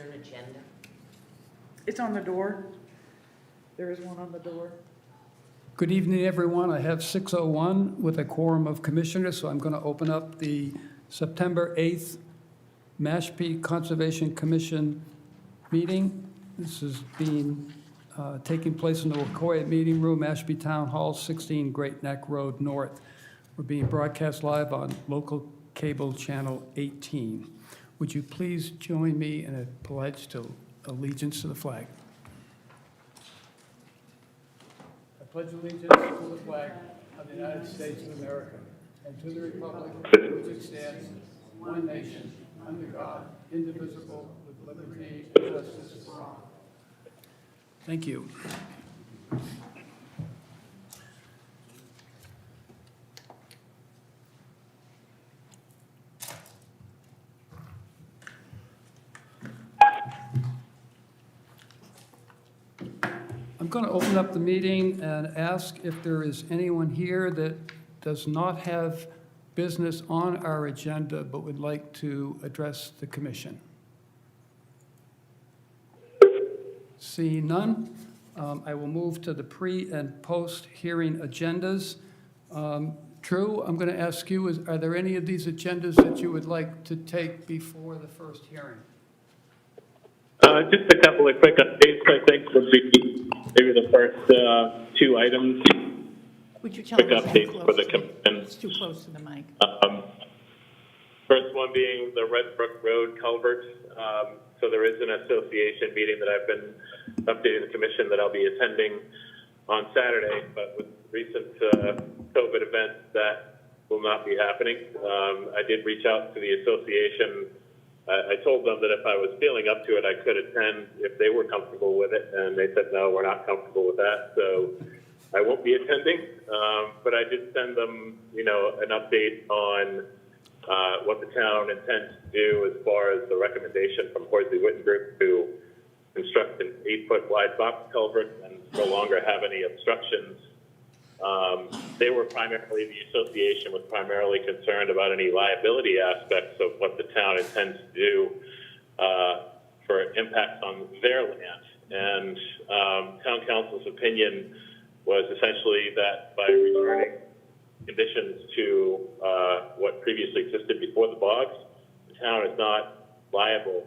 there an agenda? It's on the door. There is one on the door. Good evening, everyone. I have 6:01 with a quorum of commissioners, so I'm going to open up the September 8th Mashpee Conservation Commission meeting. This is taking place in the Wacoya Meeting Room, Mashpee Town Hall, 16 Great Neck Road North. We're being broadcast live on local cable channel 18. Would you please join me in a pledge to allegiance to the flag? I pledge allegiance to the flag of the United States of America and to the republic for which it stands, one nation, under God, indivisible, with liberty and justice for all. Thank you. I'm going to open up the meeting and ask if there is anyone here that does not have business on our agenda but would like to address the commission. Seeing none, I will move to the pre- and post-hearing agendas. Drew, I'm going to ask you, are there any of these agendas that you would like to take before the first hearing? Just a couple of quick updates, I think, would be maybe the first two items. Would you tell Quick us updates for the commission. It's too close to the mic. First one being the Red Brook Road Culvert. So there is an association meeting that I've been updating the commission that I'll be attending on Saturday, but with recent COVID events, that will not be happening. I did reach out to the association. I told them that if I was feeling up to it, I could attend if they were comfortable with it, and they said, no, we're not comfortable with that, so I won't be attending. But I did send them, an update on what the town intends to do as far as the recommendation from Horsley Witten Group to construct an 8-foot wide box culvert and no longer have any obstructions. The association was primarily concerned about any liability aspects of what the town intends to do for impacts on their land. And town council's opinion was essentially that by returning conditions to what previously existed before the bogs, the town is not liable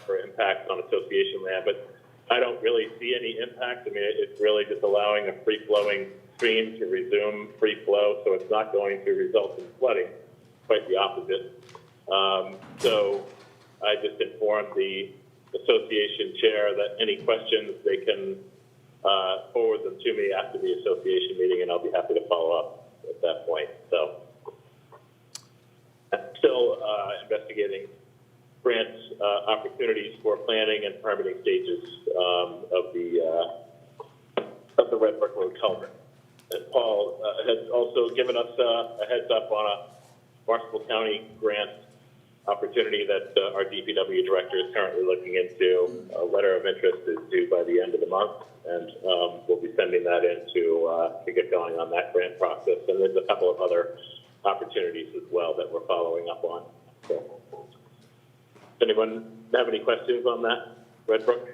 for impacts on association land. But I don't really see any impact. I mean, it's really just allowing a free-flowing stream to resume free flow, so it's not going to result in flooding, quite the opposite. So I just informed the association chair that any questions, they can forward them to me after the association meeting, and I'll be happy to follow up at that point. So I'm still investigating grant opportunities for planning and permitting stages of the Red Brook Road Culvert. And Paul has also given us a heads up on a Barnstable County grant opportunity that our DPW director is currently looking into. A letter of interest is due by the end of the month, and we'll be sending that in to get going on that grant process. And there's a couple of other opportunities as well that we're following up on. So, does anyone have any questions on that, Red Brook?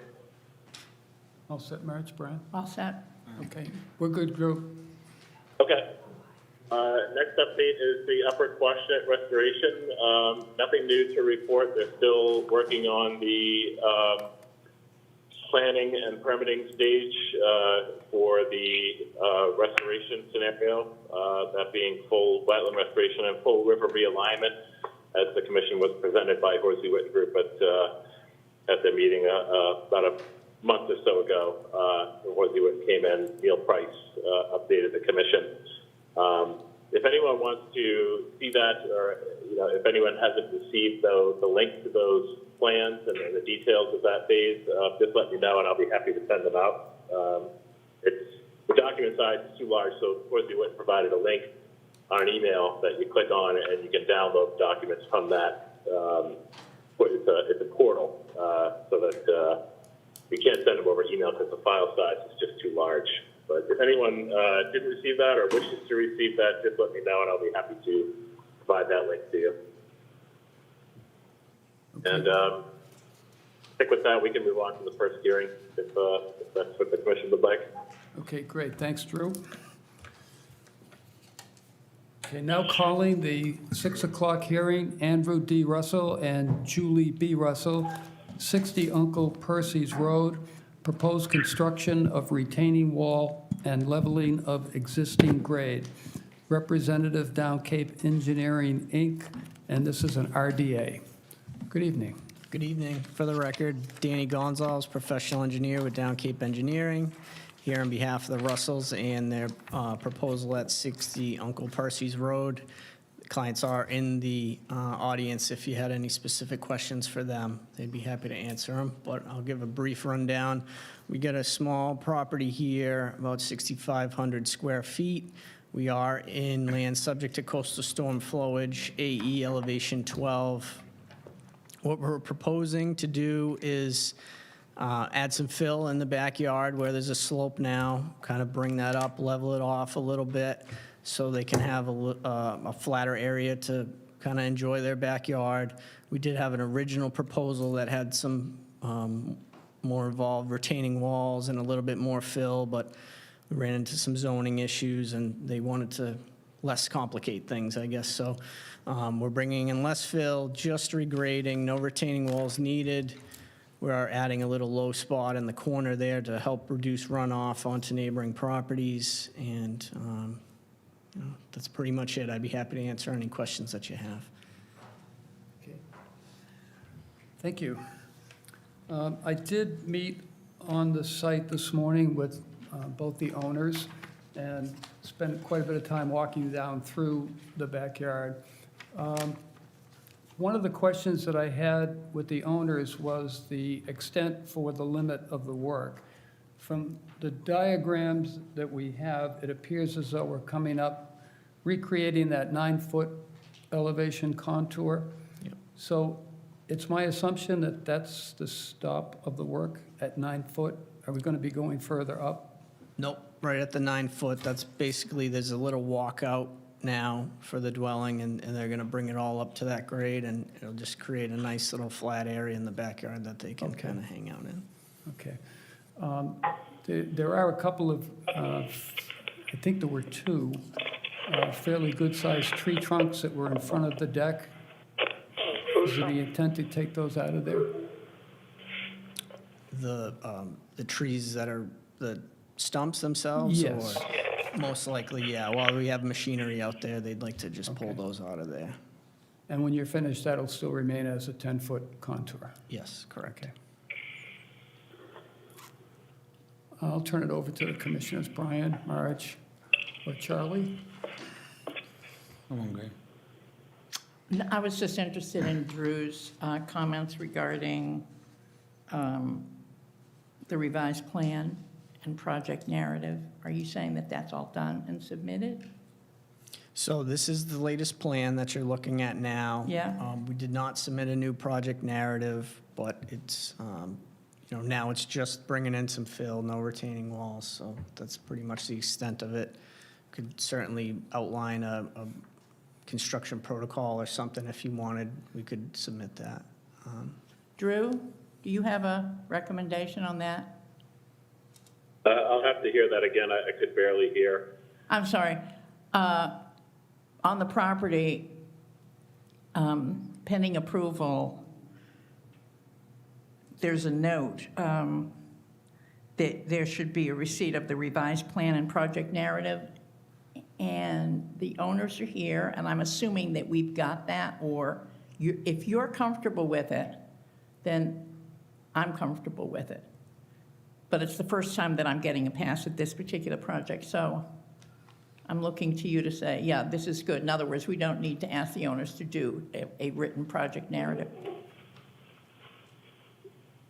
All set, Marge, Brian? All set? Okay, we're good, Drew. Okay. Next update is the Upper Quashnet restoration. Nothing new to report. They're still working on the planning and permitting stage for the restoration scenario, that being full wetland restoration and full river realignment, as the commission was presented by Horsley Witten Group at the meeting about a month or so ago. Horsley Witten came in, Neil Price updated the commission. If anyone wants to see that, or if anyone hasn't received the link to those plans and the details of that phase, just let me know and I'll be happy to send them out. The document size is too large, so Horsley Witten provided a link on an email that you click on and you can download documents from that. It's a portal, so that you can't send them over email because the file size is just too large. But if anyone didn't receive that or wishes to receive that, just let me know and I'll be happy to provide that link to you. Okay. And think with that, we can move on to the first hearing if that's what the commission would like. Okay, great. Thanks, Drew. Okay, now calling the 6 o'clock hearing, Andrew D. Russell and Julie B. Russell, 60 Uncle Percy's Road, proposed construction of retaining wall and leveling of existing grade. Representative Down Cape Engineering, Inc., and this is an RDA. Good evening. Good evening. For the record, Danny Gonzalez, professional engineer with Down Cape Engineering, here on behalf of the Russells and their proposal at 60 Uncle Percy's Road. The clients are in the audience. If you had any specific questions for them, they'd be happy to answer them, but I'll give a brief rundown. We got a small property here, about 6,500 square feet. We are in land subject to coastal storm flowage, AE elevation 12. What we're proposing to do is add some fill in the backyard where there's a slope now, kind of bring that up, level it off a little bit so they can have a flatter area to kind of enjoy their backyard. We did have an original proposal that had some more involved retaining walls and a little bit more fill, but we ran into some zoning issues and they wanted to less complicate things, I guess. So we're bringing in less fill, just regrading, no retaining walls needed. We are adding a little low spot in the corner there to help reduce runoff onto neighboring properties. And that's pretty much it. I'd be happy to answer any questions that you have. Okay. Thank you. I did meet on the site this morning with both the owners and spent quite a bit of time walking down through the backyard. One of the questions that I had with the owners was the extent for the limit of the work. From the diagrams that we have, it appears as though we're coming up, recreating that 9-foot elevation contour. Yep. So it's my assumption that that's the stop of the work at 9 foot. Are we going to be going further up? Nope, right at the 9 foot. That's basically, there's a little walkout now for the dwelling, and they're going to bring it all up to that grade, and it'll just create a nice little flat area in the backyard that they can Okay. kind of hang out in. Okay. There are a couple of, I think there were 2 fairly good-sized tree trunks that were in front of the deck. Is it the intent to take those out of there? The trees that are the stumps themselves? Yes. Or most likely, yeah. While we have machinery out there, they'd like to just pull Okay. those out of there. And when you're finished, that'll still remain as a 10-foot contour? Yes, correct. Okay. I'll turn it over to the commissioners, Brian, Marge, or Charlie. No, I was just interested in Drew's comments regarding the revised plan and project narrative. Are you saying that that's all done and submitted? So this is the latest plan that you're looking at now. Yeah. We did not submit a new project narrative, but it's, now it's just bringing in some fill, no retaining walls. So that's pretty much the extent of it. Could certainly outline a construction protocol or something if you wanted. We could submit that. Drew, do you have a recommendation on that? I'll have to hear that again. I could barely hear. I'm sorry. On the property, pending approval, there's a note that there should be a receipt of the revised plan and project narrative. And the owners are here, and I'm assuming that we've got that, or if you're comfortable with it, then I'm comfortable with it. But it's the first time that I'm getting a pass at this particular project, so I'm looking to you to say, yeah, this is good. In other words, we don't need to ask the owners to do a written project narrative.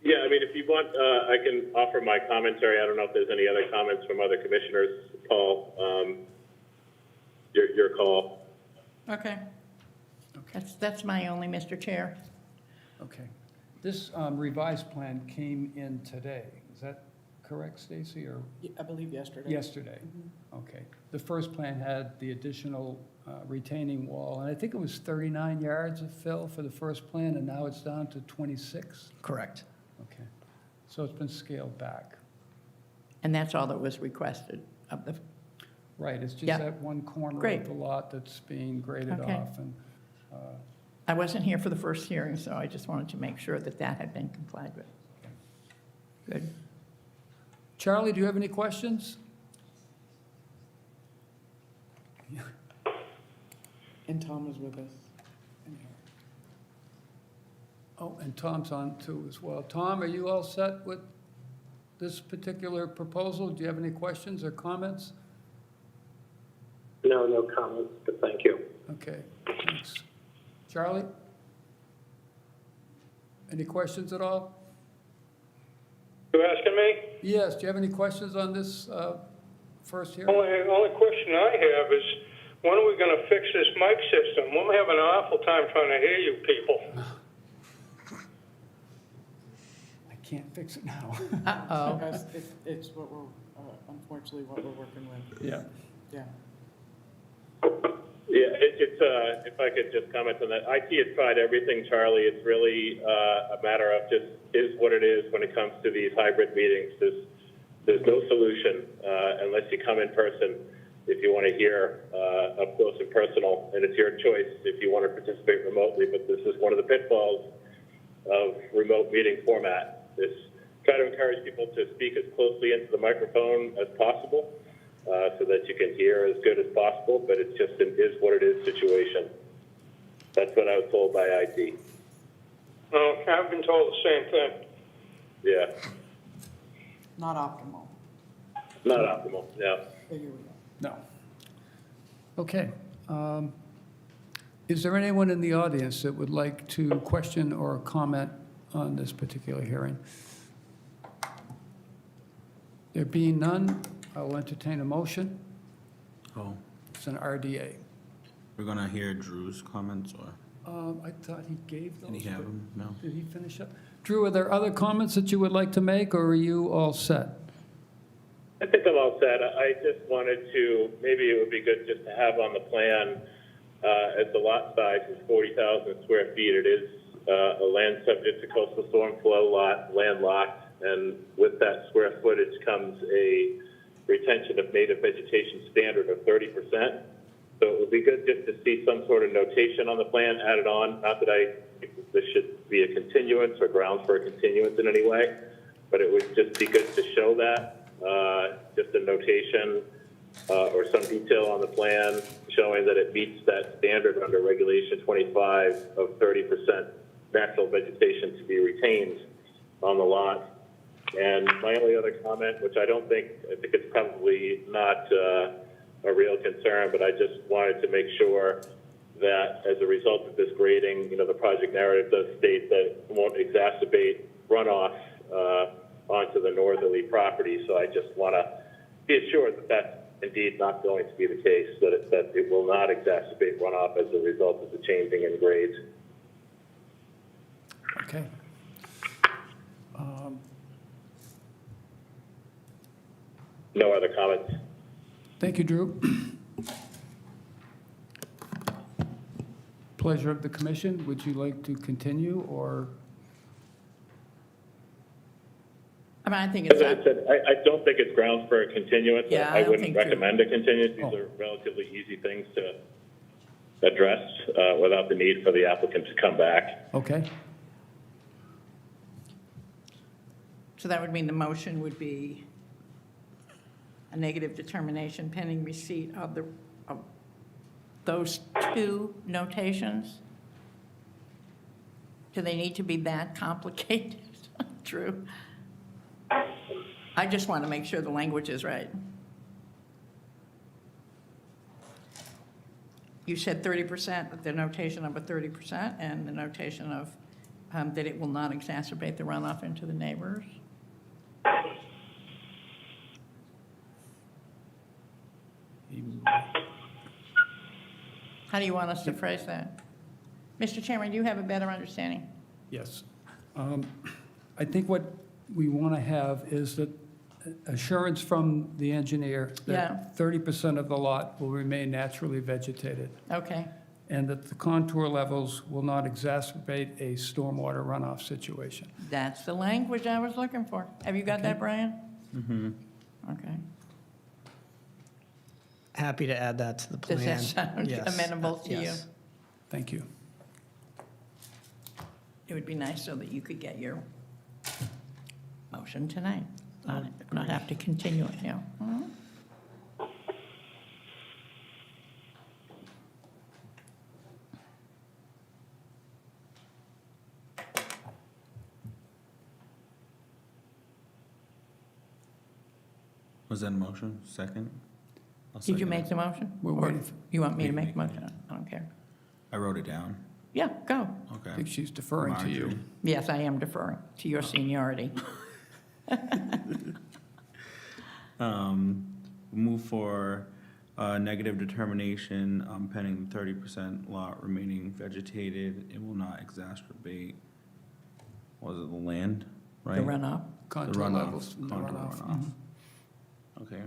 Yeah, I mean, if you want, I can offer my commentary. I don't know if there's any other comments from other commissioners. Paul, your call. Okay. That's my only, Mr. Chair. Okay. This revised plan came in today. Is that correct, Stacy, or I believe yesterday. yesterday? Okay. The first plan had the additional retaining wall, and I think it was 39 yards of fill for the first plan, and now it's down to 26? Correct. So it's been scaled back. And that's all that was requested of the, Right, it's just Yeah. that one corner Great. of the lot that's being graded Okay. off. And I wasn't here for the first hearing, so I just wanted to make sure that that had been complied with. Good. Charlie, do you have any questions? And Tom is with us. Oh, and Tom's on too as well. Tom, are you all set with this particular proposal? Do you have any questions or comments? No, no comments, but thank you. Okay, thanks. Charlie? Any questions at all? You asking me? Yes, do you have any questions on this first hearing? Only question I have is, when are we gonna fix this mic system? I'm having an awful time trying to hear you people. I can't fix it now. Uh-oh. It's what we're, unfortunately, what we're working with. Yeah. Yeah. Yeah, if I could just comment on that. IT has tried everything, Charlie. It's really a matter of just is what it is when it comes to these hybrid meetings. There's no solution unless you come in person if you want to hear up close and personal, and it's your choice if you want to participate remotely, but this is one of the pitfalls of remote meeting format. Try to encourage people to speak as closely into the microphone as possible so that you can hear as good as possible, but it's just an is what it is situation. That's what I was told by IT. No, I've been told the same thing. Yeah, Not optimal. not optimal, yeah. But here we go. No. Okay. Is there anyone in the audience that would like to question or comment on this particular hearing? There being none, I will entertain a motion. Oh, It's an RDA. we're gonna hear Drew's comments, or I thought he gave those. can he have but them? No? Did he finish up? Drew, are there other comments that you would like to make, or are you all set? I think I'm all set. I just wanted to, maybe it would be good just to have on the plan, as the lot size is 40,000 square feet, it is a land subject to coastal storm flow lot, landlocked, and with that square footage comes a retention of native vegetation standard of 30%. So it would be good just to see some sort of notation on the plan added on. Not that I think this should be a continuance or grounds for a continuance in any way, but it would just be good to show that, just a notation or some detail on the plan showing that it meets that standard under Regulation 25 of 30% natural vegetation to be retained on the lot. And my only other comment, which I think it's probably not a real concern, but I just wanted to make sure that as a result of this grading, the project narrative does state that it won't exacerbate runoff onto the northerly property. So I just want to be assured that that's indeed not going to be the case, that it will not exacerbate runoff as a result of the changing in grades. Okay. No other comments. Thank you, Drew. Pleasure of the commission. Would you like to continue, or? I mean, I think As it's, I said, I don't think it's grounds for a continuance. Yeah, I I don't wouldn't think so. recommend a continuance. These Oh. are relatively easy things to address without the need for the applicant to come back. Okay. so that would mean the motion would be a negative determination pending receipt of those two notations? Do they need to be that complicated? Drew? I just want to make sure the language is right. You said 30%, the notation of a 30%, and the notation of that it will not exacerbate the runoff into the neighbors? How do you want us to phrase that? Mr. Chairman, do you have a better understanding? Yes. I think what we want to have is that assurance from the engineer Yeah. that 30% of the lot will remain naturally vegetated. Okay, and that the contour levels will not exacerbate a stormwater runoff situation. That's the language I was looking for. Have you got that, Brian? Mm-hmm. Okay. Happy to add that to the plan. Does that sound Yes. amenable to you? Yes. Thank you. It would be nice so that you could get your motion tonight, not have to continue it, yeah. Mhm. Was that a motion? Second? I'll Did you second make it. the motion? We're Or waiting for- You want me to You make the make motion? I don't care. I wrote it down. Yeah, go. I Okay. think she's deferring to you. Marjorie. Yes, I am deferring to your seniority. Move for negative determination pending 30% lot remaining vegetated. It will not exacerbate, was it the land, The right? runoff. The Contour runoff, levels. the contour runoff. runoff. Okay.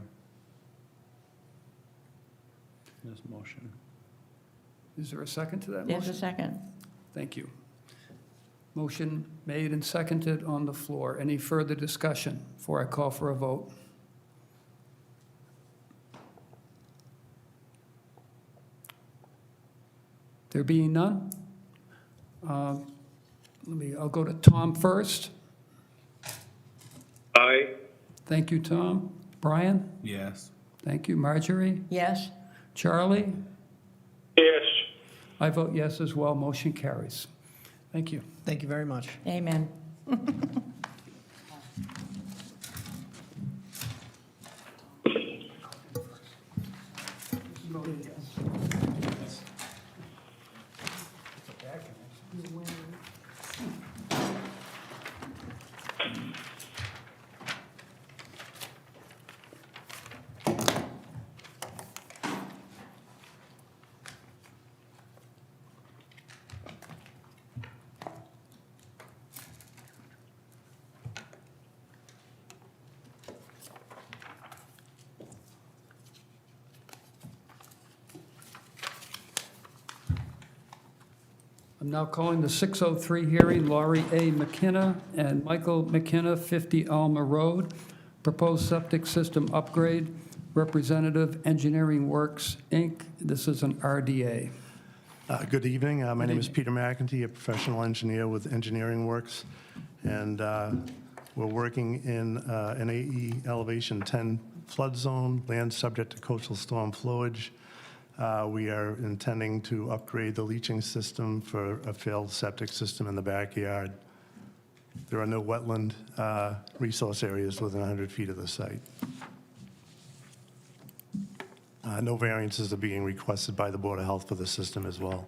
This motion. Is there a second to that There's a motion? second. Thank you. Motion made and seconded on the floor. Any further discussion before I call for a vote? There being none? I'll go to Tom first. Aye. Thank you, Tom. Brian? Yes. Thank you. Marjorie? Yes? Charlie? Yes. I vote yes as well. Motion carries. Thank you. Thank you very much. Amen. I'm now calling the 6:03 hearing, Laurie A. McKenna and Michael McKenna, 50 Alma Road, proposed septic system upgrade, Representative Engineering Works, Inc. This is an RDA. Good evening. My Good name is evening. Peter McEntee, a professional engineer with Engineering Works, and we're working in an AE elevation 10 flood zone, land subject to coastal storm flowage. We are intending to upgrade the leaching system for a failed septic system in the backyard. There are no wetland resource areas within 100 feet of the site. No variances are being requested by the Board of Health for the system as well.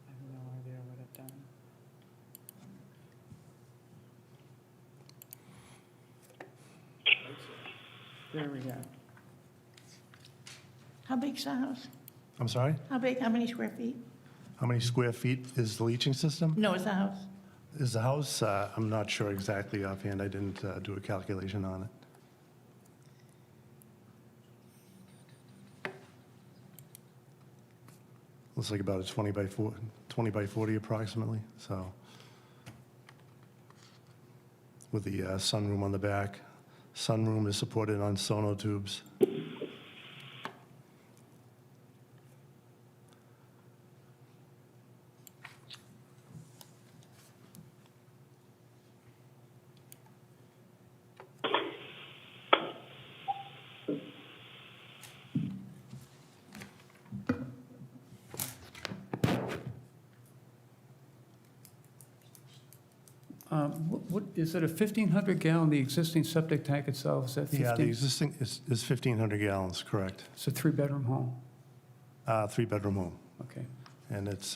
I have no idea what I've done. There we go. How big's the house? I'm sorry? How big, how many square feet? How many square feet is the leaching system? No, it's the house. Is the house, I'm not sure exactly offhand, I didn't do a calculation on it. Looks like about a 20 by 40 approximately, so. With the sunroom on the back. Sunroom is supported on sonotubes. Is it a 1,500 gallon, the existing septic tank itself, is that 15? Yeah, the existing is 1,500 gallons, correct. It's a three-bedroom home, 3-bedroom home. okay. And it's,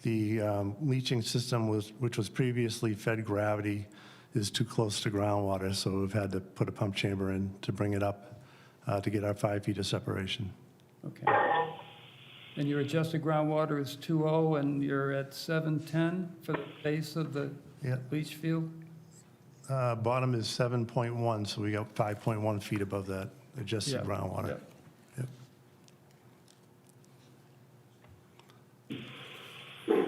the leaching system which was previously fed gravity, is too close to groundwater, so we've had to put a pump chamber in to bring it up to get our 5 feet of separation. Okay. And your adjusted groundwater is 2.0, and you're at 710 for the base of the Yeah. leach field? Bottom is 7.1, so we got 5.1 feet above that adjusted Yeah, groundwater. yeah. Yep.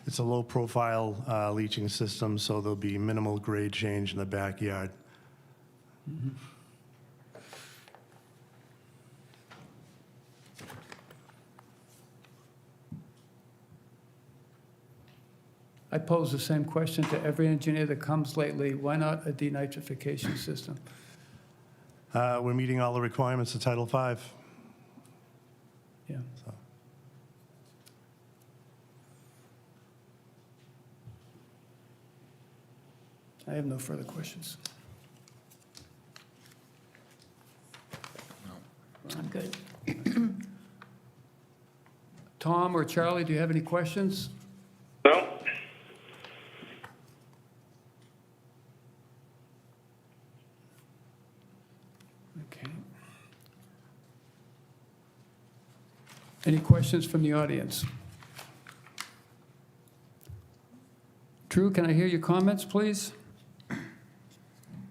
It's a low-profile leaching system, so there'll be minimal grade change in the backyard. I pose the same question to every engineer that comes lately. Why not a denitrification system? We're meeting all the requirements of Title V. Yeah. So. I have no further questions. I'm good. Tom or Charlie, do you have any questions? No? Okay. Any questions from the audience? Drew, can I hear your comments, please?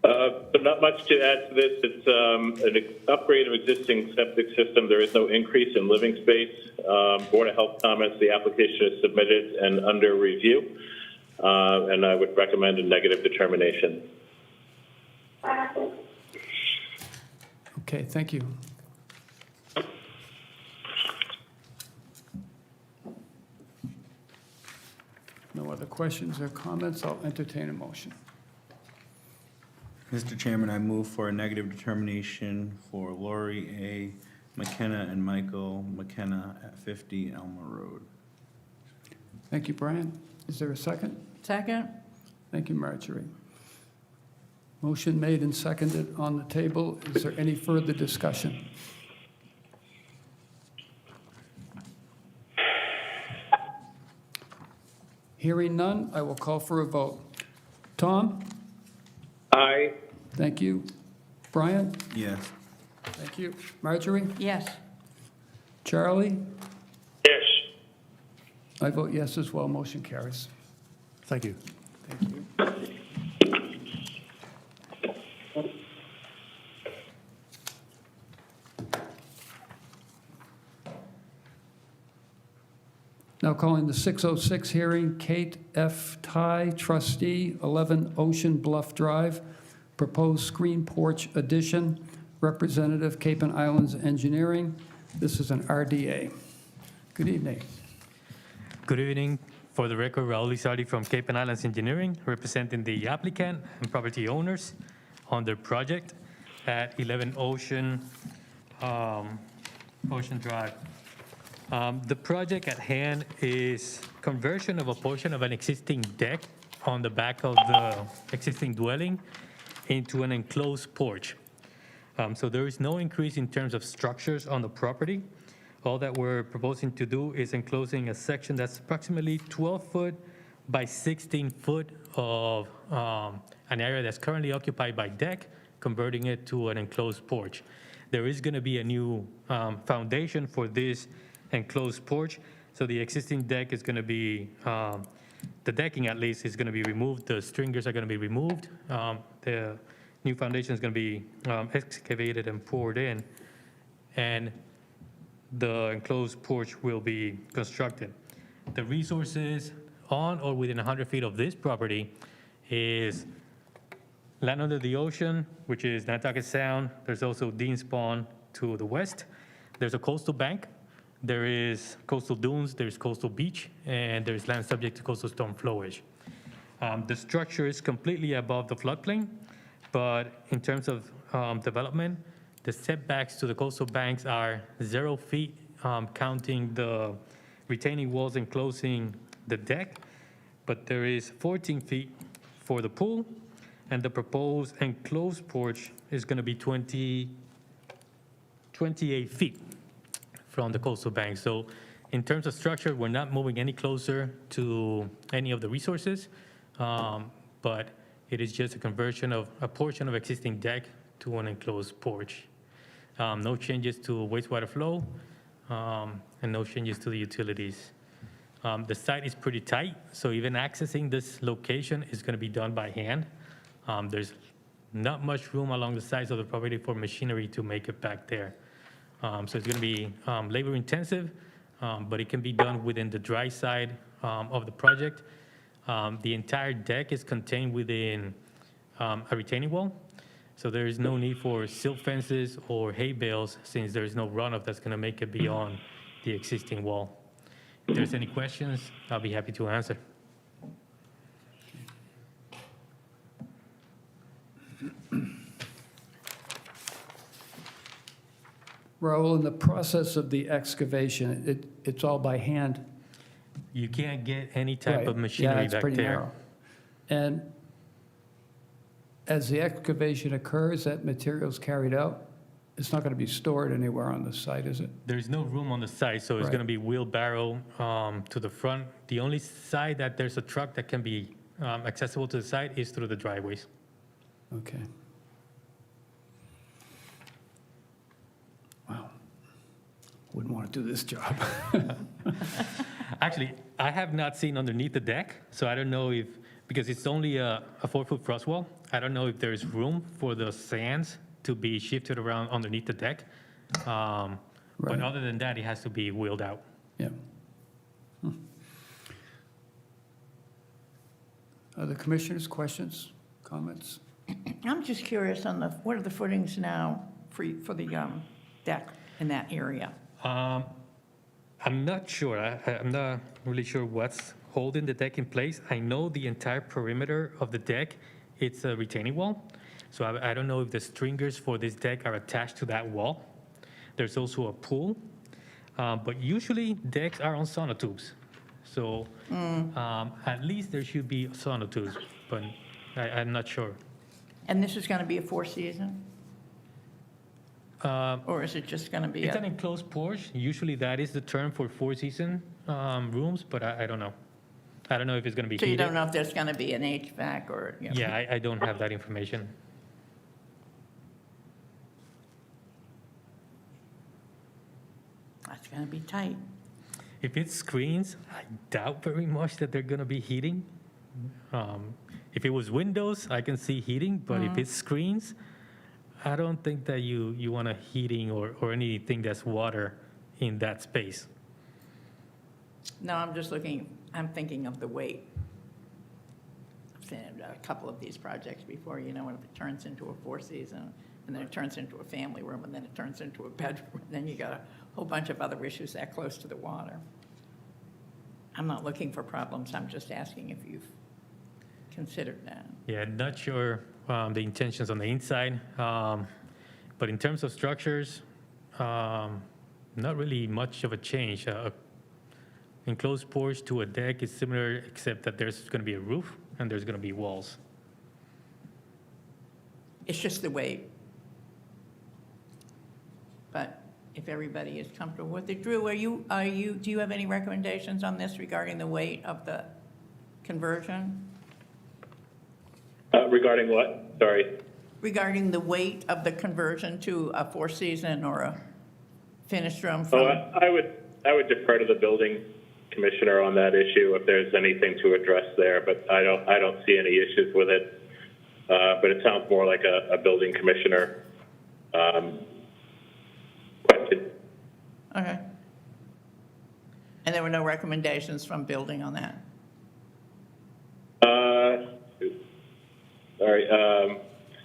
So not much to add to this. It's an upgrade of existing septic system. There is no increase in living space. Board of Health comments, the application is submitted and under review, and I would recommend a negative determination. Okay, thank you. No other questions or comments? I'll entertain a motion. Mr. Chairman, I move for a negative determination for Lori A. McKenna and Michael McKenna at 50 Elmer Road. Thank you, Brian. Is there a second? Second? Thank you, Marjorie. Motion made and seconded on the table. Is there any further discussion? Hearing none, I will call for a vote. Tom? Aye. Thank you. Brian? Yes. Thank you. Marjorie? Yes. Charlie? Yes. I vote yes as well. Motion carries. Thank you. Thank you. Now calling the 606 hearing, Kate F. Ty, trustee, 11 Ocean Bluff Drive, proposed screen porch addition, Representative Cape and Islands Engineering. This is an RDA. Good evening. Good evening. For the record, Raul Lizardi from Cape and Islands Engineering, representing the applicant and property owners on their project at 11 Ocean Drive. The project at hand is conversion of a portion of an existing deck on the back of the existing dwelling into an enclosed porch. So there is no increase in terms of structures on the property. All that we're proposing to do is enclosing a section that's approximately 12 foot by 16 foot of an area that's currently occupied by deck, converting it to an enclosed porch. There is going to be a new foundation for this enclosed porch. So the existing deck is going to be, the decking at least is going to be removed. The stringers are going to be removed. The new foundation is going to be excavated and poured in. And the enclosed porch will be constructed. The resources on or within 100 feet of this property is land under the ocean, which is Nantucket Sound. There's also Dean's Pond to the west. There's a coastal bank. There is coastal dunes, there's coastal beach, and there's land subject to coastal storm flowage. The structure is completely above the floodplain, but in terms of development, the setbacks to the coastal banks are 0 feet, counting the retaining walls enclosing the deck, but there is 14 feet for the pool, and the proposed enclosed porch is going to be 28 feet from the coastal bank. So in terms of structure, we're not moving any closer to any of the resources, but it is just a conversion of a portion of existing deck to an enclosed porch. No changes to wastewater flow, and no changes to the utilities. The site is pretty tight, so even accessing this location is going to be done by hand. There's not much room along the sides of the property for machinery to make it back there. So it's going to be labor intensive, but it can be done within the dry side of the project. The entire deck is contained within a retaining wall, so there is no need for silt fences or hay bales since there is no runoff that's going to make it beyond the existing wall. If there's any questions, I'll be happy to answer. Raul, in the process of the excavation, it's all by hand? You can't get any type Right. of machinery Yeah, it's back pretty there. narrow. And as the excavation occurs, that material's carried out? It's not going to be stored anywhere on the site, is it? There's no room on the side, so it's Right. going to be wheelbarrow to the front. The only side that there's a truck that can be accessible to the site is through the driveways. Okay. Wow. Wouldn't want to do this job. Actually, I have not seen underneath the deck, so I don't know if, because it's only a 4-foot frost wall, I don't know if there's room for the sands to be shifted around underneath the deck. But Right. other than that, it has to be wheeled out. Yeah. Other commissioners, questions, comments? I'm just curious on the, what are the footings now for the deck in that area? I'm not sure. I'm not really sure what's holding the deck in place. I know the entire perimeter of the deck, it's a retaining wall. So I don't know if the stringers for this deck are attached to that wall. There's also a pool, but usually decks are on sonotubes. So at least there should be sonotubes, but I'm not sure. And this is going to be a four-season? Or is it just going to be It's an a, enclosed porch. Usually that is the term for four-season rooms, but I don't know. I don't know if it's going to be so you heated. don't know if there's going to be an HVAC or, you know? Yeah, I don't have that information. That's going to be tight. If it's screens, I doubt very much that they're going to be heating. If it was windows, I can see heating, but if it's screens, I don't think that you want a heating or anything that's water in that space. No, I'm thinking of the weight. I've seen a couple of these projects before, you know, when it turns into a four-season, and then it turns into a family room, and then it turns into a bedroom, and then you got a whole bunch of other issues that close to the water. I'm not looking for problems, I'm just asking if you've considered that. Yeah, not sure the intentions on the inside, but in terms of structures, not really much of a change. Enclosed porch to a deck is similar, except that there's going to be a roof and there's going to be walls. It's just the weight. But if everybody is comfortable with it. Drew, do you have any recommendations on this regarding the weight of the conversion? Regarding what? Sorry. Regarding the weight of the conversion to a four-season or a finished room Oh, from, I would defer to the building commissioner on that issue if there's anything to address there, but I don't see any issues with it. But it sounds more like a building commissioner question. okay. And there were no recommendations from building on that? Sorry.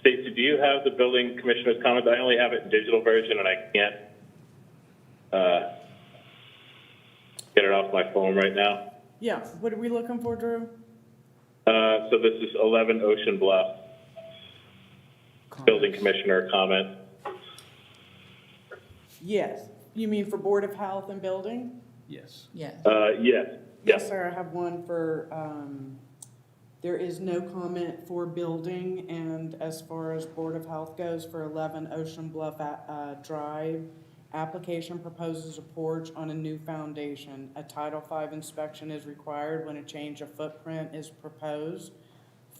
Stacy, do you have the building commissioner's comments? I only have it in digital version, and I can't get it off my phone right now. Yeah, what are we looking for, Drew? So this is 11 Ocean Bluff. Building commissioner comment. Yes. You mean for Board of Health and Building? Yes. Yes. Yes. Yes, sir, I have one for, there is no comment for building, and as far as Board of Health goes, for 11 Ocean Bluff Drive, application proposes a porch on a new foundation. A Title V inspection is required when a change of footprint is proposed.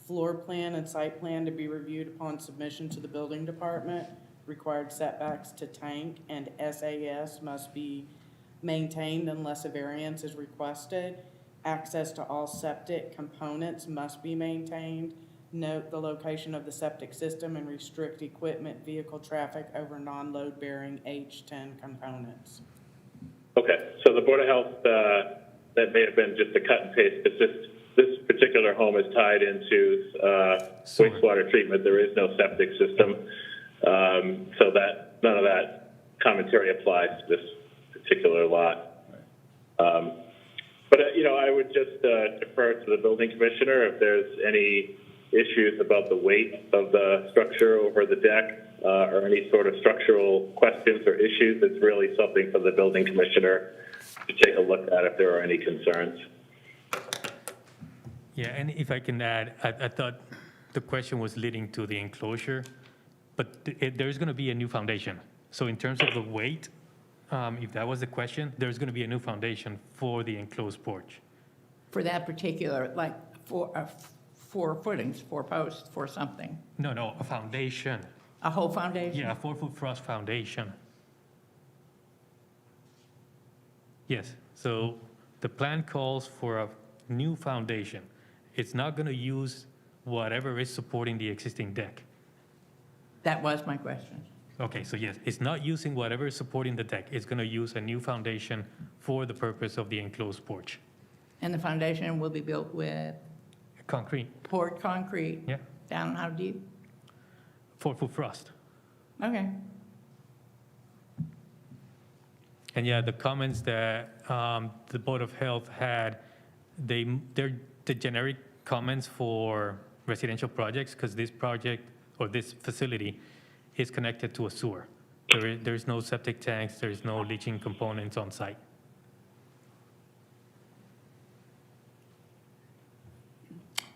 Floor plan and site plan to be reviewed upon submission to the building department. Required setbacks to tank and SAS must be maintained unless a variance is requested. Access to all septic components must be maintained. Note the location of the septic system and restrict equipment, vehicle traffic over non-load bearing H10 components. Okay, so the Board of Health, that may have been just a cut and paste, but this particular home is tied into wastewater treatment. There is no septic system, so that none of that commentary applies to this particular lot. But I would just defer to the building commissioner if there's any issues about the weight of the structure over the deck or any sort of structural questions or issues. It's really something for the building commissioner to take a look at if there are any concerns. Yeah, and if I can add, I thought the question was leading to the enclosure, but there's going to be a new foundation. So in terms of the weight, if that was the question, there's going to be a new foundation for the enclosed porch. For that particular, like, four footings, 4 posts, for something? No, a foundation. A whole foundation? Yeah, a 4-foot frost foundation. Yes, so the plan calls for a new foundation. It's not going to use whatever is supporting the existing deck. That was my question. Okay, so yes, it's not using whatever is supporting the deck. It's going to use a new foundation for the purpose of the enclosed porch. And the foundation will be built with Concrete, poured concrete? yeah, Down how deep? 4-foot frost. Okay. And yeah, the comments that the Board of Health had, they're the generic comments for residential projects, because this project or this facility is connected to a sewer. There's no septic tanks, there's no leaching components on site.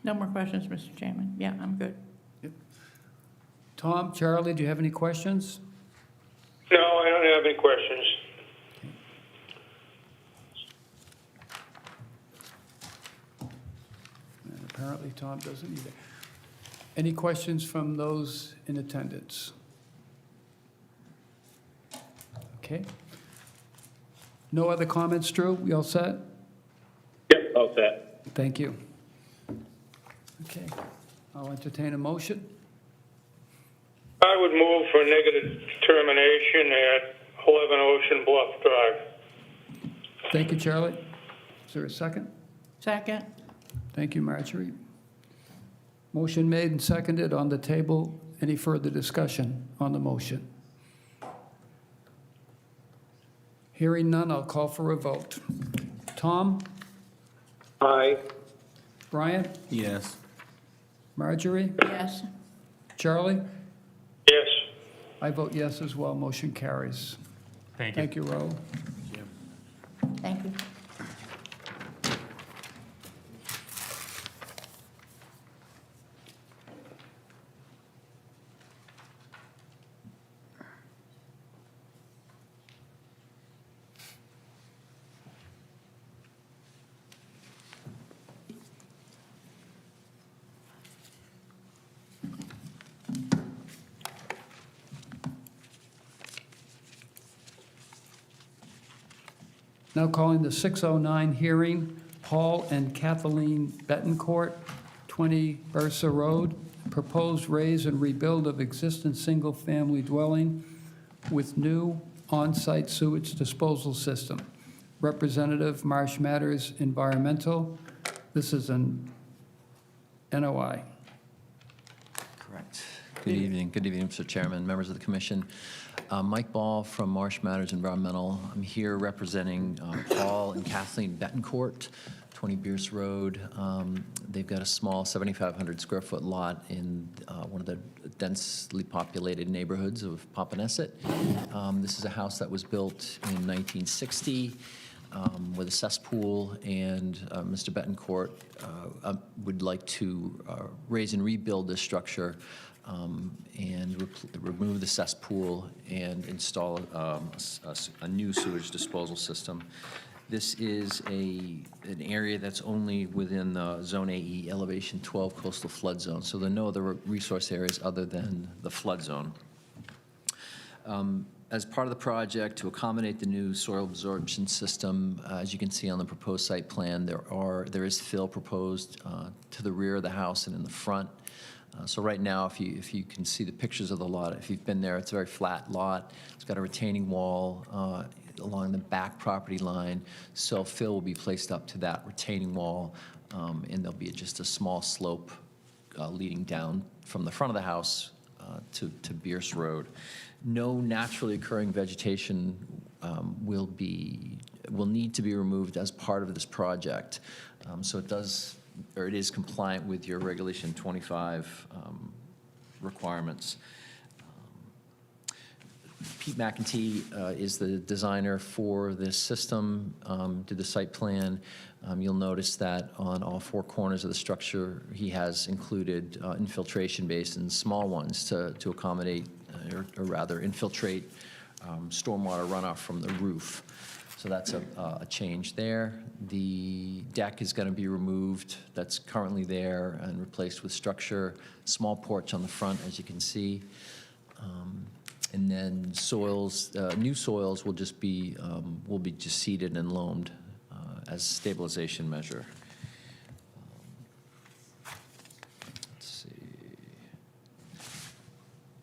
No more questions, Mr. Chairman. Yeah, I'm good. Tom, Charlie, do you have any questions? No, I don't have any questions. And apparently Tom doesn't either. Any questions from those in attendance? Okay. No other comments, Drew? We all set? Yep, all set. Thank you. Okay, I'll entertain a motion. I would move for negative determination at 11 Ocean Bluff Drive. Thank you, Charlie. Is there a second? Second? Thank you, Marjorie. Motion made and seconded on the table. Any further discussion on the motion? Hearing none, I'll call for a vote. Tom? Aye. Brian? Yes. Marjorie? Yes. Charlie? Yes. I vote yes as well. Motion carries. Thank you. Thank you, Raul. Thank you. Now calling the 609 hearing, Paul and Kathleen Betancourt, 20 Ursa Road, proposed raise and rebuild of existing single-family dwelling with new on-site sewage disposal system. Representative Marsh Matters Environmental. This is an NOI. Correct. Good evening, Mr. Chairman, members of the commission. Mike Ball from Marsh Matters Environmental. I'm here representing Paul and Kathleen Betancourt, 20 Bierce Road. They've got a small 7,500 square foot lot in one of the densely populated neighborhoods of Popponesset. This is a house that was built in 1960 with a cesspool, and Mr. Betancourt would like to raise and rebuild this structure and remove the cesspool and install a new sewage disposal system. This is an area that's only within the Zone AE Elevation 12 coastal flood zone, so there are no other resource areas other than the flood zone. As part of the project, to accommodate the new soil absorption system, as you can see on the proposed site plan, there is fill proposed to the rear of the house and in the front. So right now, if you can see the pictures of the lot, if you've been there, it's a very flat lot. It's got a retaining wall along the back property line. So fill will be placed up to that retaining wall, and there'll be just a small slope leading down from the front of the house to Bierce Road. No naturally occurring vegetation will need to be removed as part of this project. So it is compliant with your Regulation 25 requirements. Pete McEntee is the designer for this system, did the site plan. You'll notice that on all four corners of the structure, he has included infiltration basins, small ones to accommodate, or rather infiltrate stormwater runoff from the roof. So that's a change there. The deck is going to be removed. That's currently there and replaced with structure. Small porch on the front, as you can see. And then soils, new soils will be just seeded and loamed as stabilization measure. Let's see.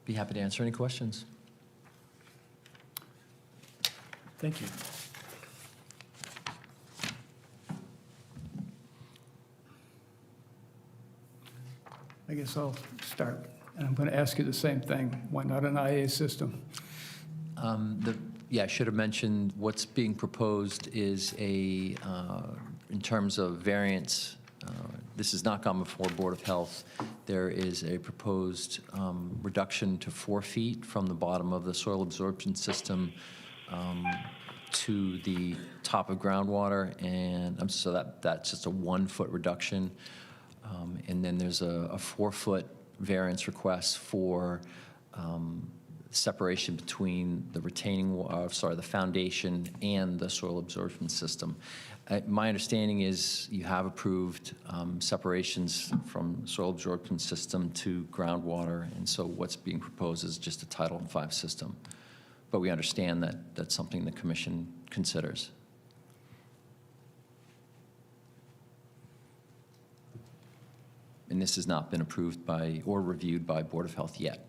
Be happy to answer any questions. Thank you. I guess I'll start. And I'm going to ask you the same thing. Why not an IA system? Yeah, I should have mentioned what's being proposed is in terms of variance, this has not gone before Board of Health. There is a proposed reduction to 4 feet from the bottom of the soil absorption system to the top of groundwater, and so that's just a 1 foot reduction. And then there's a 4 foot variance request for separation between the the foundation and the soil absorption system. My understanding is you have approved separations from soil absorption system to groundwater, and so what's being proposed is just a Title V system. But we understand that that's something the commission considers. And this has not been approved by or reviewed by Board of Health yet.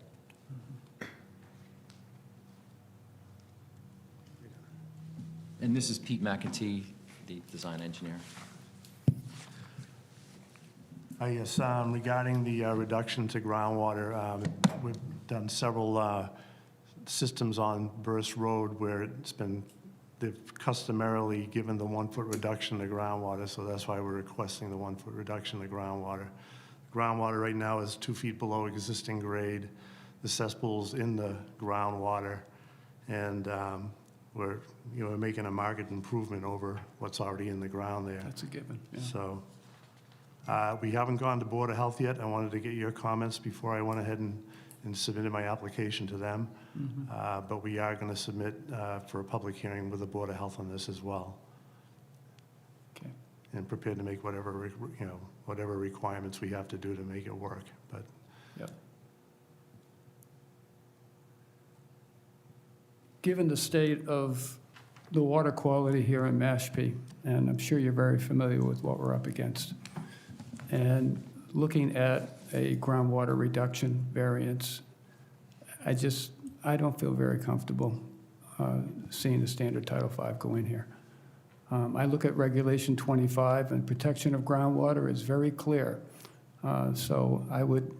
And this is Pete McEntee, the design engineer. Yes, regarding the reduction to groundwater, we've done several systems on Burst Road where they've customarily given the 1 foot reduction to groundwater, so that's why we're requesting the 1 foot reduction to groundwater. Groundwater right now is 2 feet below existing grade. The cesspool's in the groundwater, and we're making a marked improvement over what's already in the ground there. That's a given. Yeah. So we haven't gone to Board of Health yet. I wanted to get your comments before I went ahead and submitted my application to them. But we are going to submit for a public hearing with the Board of Health on this as well. Okay. And prepared to make whatever requirements we have to do to make it work. But Yep. Given the state of the water quality here in Mashpee, and I'm sure you're very familiar with what we're up against, and looking at a groundwater reduction variance, I don't feel very comfortable seeing the standard Title V go in here. I look at Regulation 25, and protection of groundwater is very clear. So I would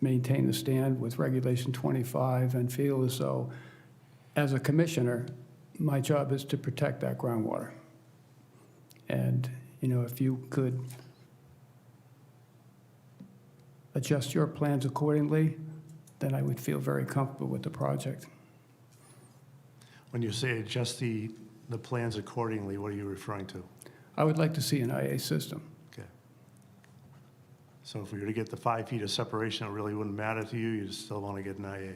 maintain the stand with Regulation 25 and feel as though, as a commissioner, my job is to protect that groundwater. And, if you could adjust your plans accordingly, then I would feel very comfortable with the project. when you say adjust the plans accordingly, what are you referring to? I would like to see an IA system. Okay. So if we were to get the 5 feet of separation, it really wouldn't matter to you, you still want to get an IA,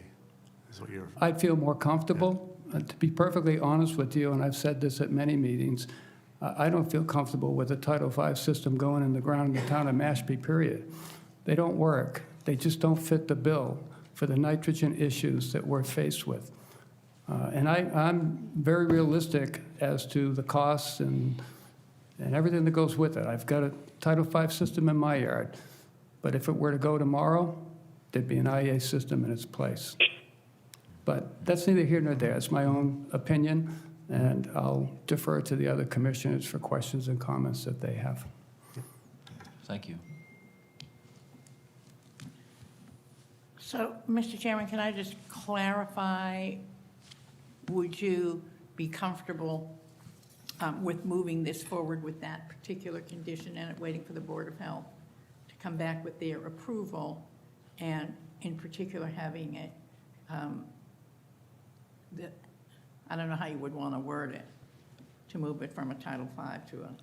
is what you're... I'd feel more comfortable. To be perfectly honest with you, and I've said this at many meetings, I don't feel comfortable with a Title V system going in the ground in the town of Mashpee, period. They don't work. They just don't fit the bill for the nitrogen issues that we're faced with. And I'm very realistic as to the costs and everything that goes with it. I've got a Title V system in my yard, but if it were to go tomorrow, there'd be an IA system in its place. But that's neither here nor there. It's my own opinion, and I'll defer to the other commissioners for questions and comments that they have. Thank you. So, Mr. Chairman, can I just clarify, would you be comfortable with moving this forward with that particular condition and waiting for the Board of Health to come back with their approval, and in particular having it, I don't know how you would want to word it, to move it from a Title V to an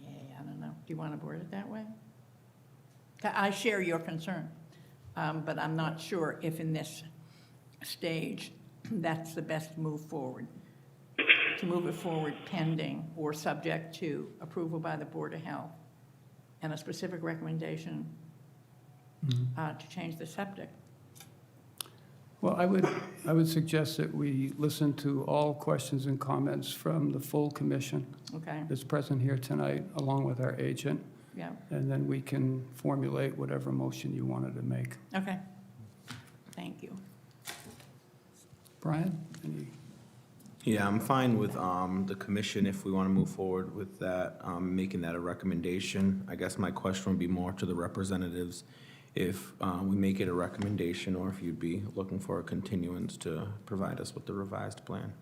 IA, I don't know. Do you want to word it that way? I share your concern, but I'm not sure if in this stage that's the best move forward. To move it forward pending or subject to approval by the Board of Health and a specific recommendation to change the septic. Well, I would suggest that we listen to all questions and comments from the full commission Okay, that's present here tonight, along with our agent, yeah, and then we can formulate whatever motion you wanted to make. okay. Thank you. Brian, any? Yeah, I'm fine with the commission if we want to move forward with that, making that a recommendation. I guess my question would be more to the representatives, if we make it a recommendation, or if you'd be looking for a continuance to provide us with the revised plan.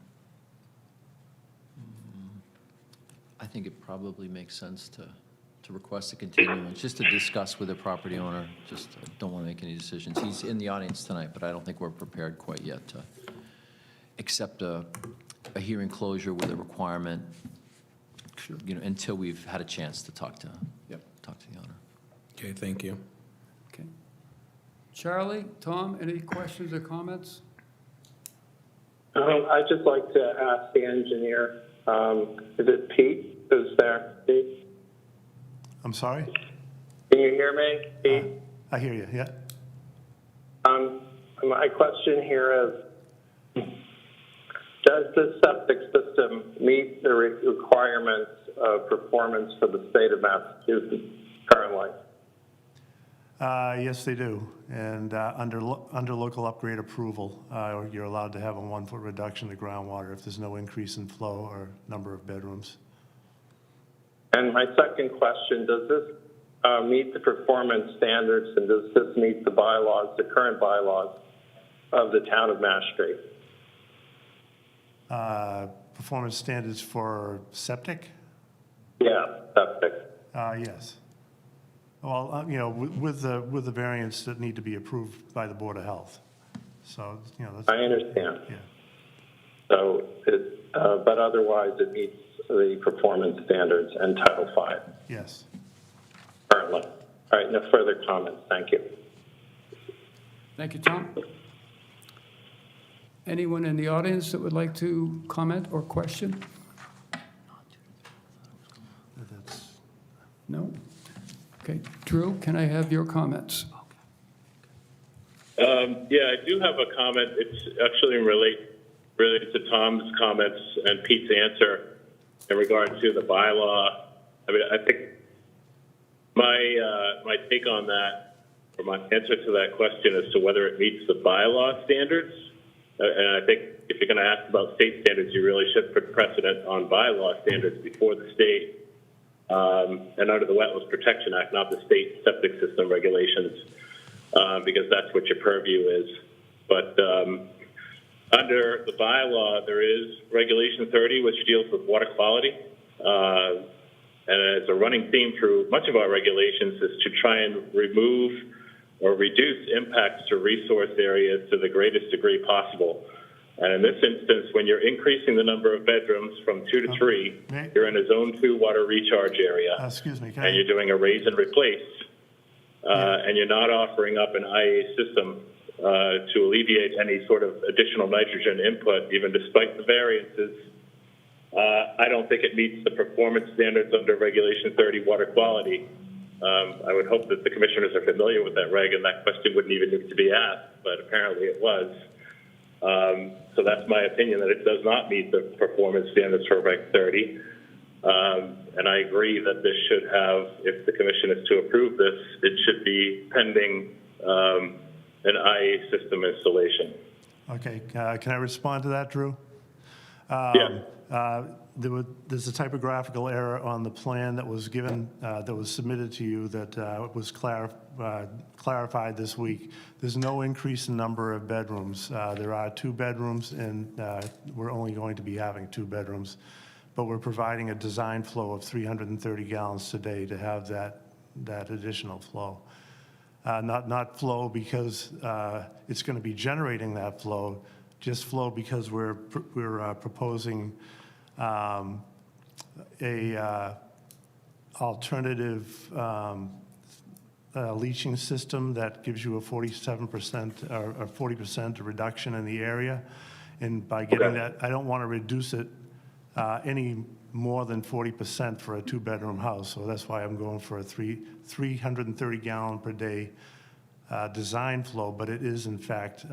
I think it probably makes sense to request a continuance, just to discuss with the property owner. Just don't want to make any decisions. He's in the audience tonight, but I don't think we're prepared quite yet to accept a hearing closure with a requirement, you know, until we've had a chance to talk to the owner. Okay, thank you. Okay. Charlie, Tom, any questions or comments? I'd just like to ask the engineer, is it Pete who's there? Pete? I'm sorry? Can you hear me, Pete? I hear you, yeah. My question here is, does the septic system meet the requirements of performance for the state of Massachusetts currently? Yes, they do. And under local upgrade approval, you're allowed to have a 1-foot reduction to groundwater if there's no increase in flow or number of bedrooms. And my second question, does this meet the performance standards, and does this meet the bylaws, the current bylaws of the town of Mashpee? Performance standards for septic? Yeah, septic. Yes. Well, you know, with the variants that need to be approved by the Board of Health. So, you know, that's. I understand. Yeah. So, but otherwise it meets the performance standards and Title V Yes. currently. All right, no further comments. Thank you. Thank you, Tom. Anyone in the audience that would like to comment or question? That's, No? Okay. Drew, can I have your comments? Yeah, I do have a comment. It's actually related to Tom's comments and Pete's answer in regard to the bylaw. I mean, I think my take on that, or my answer to that question, as to whether it meets the bylaw standards. And I think if you're going to ask about state standards, you really should put precedent on bylaw standards before the state, and under the Wetlands Protection Act, not the state septic system regulations, because that's what your purview is. But under the bylaw, there is Regulation 30, which deals with water quality. And as a running theme through much of our regulations is to try and remove or reduce impacts to resource areas to the greatest degree possible. And in this instance, when you're increasing the number of bedrooms from 2 to 3, you're in a Zone 2 water recharge area. excuse me, And you're doing a raise and replace. And you're not offering up an IA system to alleviate any sort of additional nitrogen input, even despite the variances. I don't think it meets the performance standards under Regulation 30 water quality. I would hope that the commissioners are familiar with that reg, and that question wouldn't even need to be asked, but apparently it was. So that's my opinion, that it does not meet the performance standards for Reg 30. And I agree that this should have, if the commission is to approve this, it should be pending an IA system installation. Okay, can I respond to that, Drew? Yeah. There's a typographical error on the plan that was given, that was submitted to you that was clarified this week. There's no increase in number of bedrooms. There are 2 bedrooms, and we're only going to be having 2 bedrooms. But we're providing a design flow of 330 gallons a day to have that additional flow. Not flow because it's going to be generating that flow, just flow because we're proposing a alternative leaching system that gives you a 47% or 40% reduction in the area. And by getting that, I don't want to reduce it any more than 40% for a 2-bedroom house. So that's why I'm going for a 330 gallon per day design flow, but it is in fact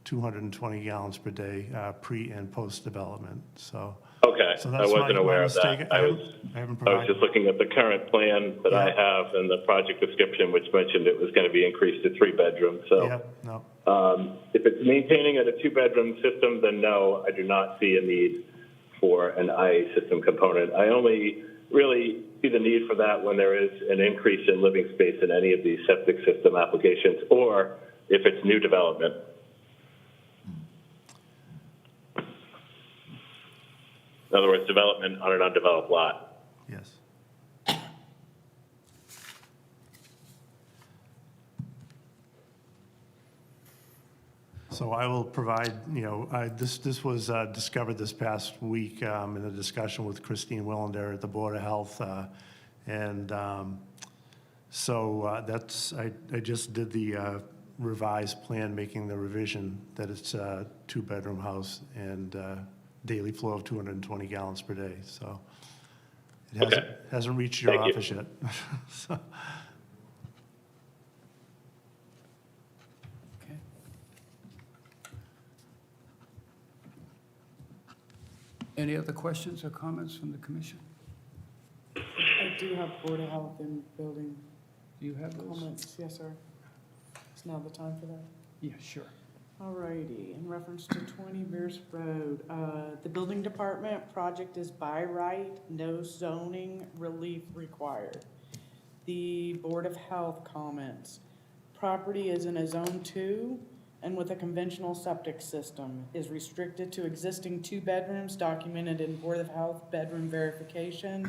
220 gallons per day pre and post development. So Okay, so I that's wasn't my aware of mistake. that. I I haven't was provided. just looking at the current plan that I have and the project description, which mentioned it was going to be increased to 3 bedrooms. So Yeah, no. if it's maintaining at a 2-bedroom system, then no, I do not see a need for an IA system component. I only really see the need for that when there is an increase in living space in any of these septic system applications, or if it's new development. In other words, development on an undeveloped lot. Yes. So I will provide, this was discovered this past week in a discussion with Christine Willender at the Board of Health. And so that's, I just did the revised plan, making the revision that it's a 2-bedroom house and daily flow of 220 gallons per day. So it hasn't reached your Thank you. office yet. So, Okay. Any other questions or comments from the commission? I do have Board of Health and Building Do you have those? comments. Yes, sir. Is now the time for that? Yeah, sure. All righty, in reference to 20 Beers Road, the building department project is by right, no zoning relief required. The Board of Health comments, property is in a zone 2 and with a conventional septic system, is restricted to existing 2 bedrooms documented in Board of Health bedroom verification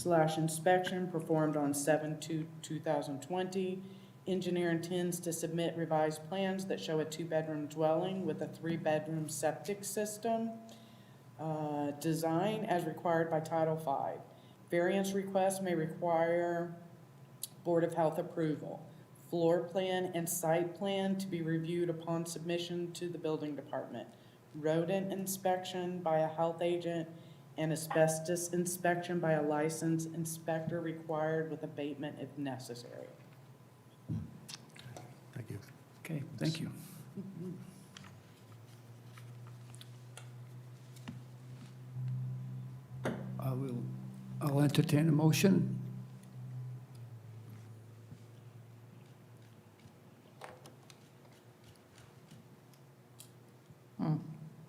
/ inspection performed on 7/2/2020. Engineer intends to submit revised plans that show a 2-bedroom dwelling with a 3-bedroom septic system. Design as required by Title V. Variance requests may require Board of Health approval. Floor plan and site plan to be reviewed upon submission to the building department. Rodent inspection by a health agent and asbestos inspection by a licensed inspector required with abatement if necessary. thank you. Okay, thank you. I'll entertain a motion.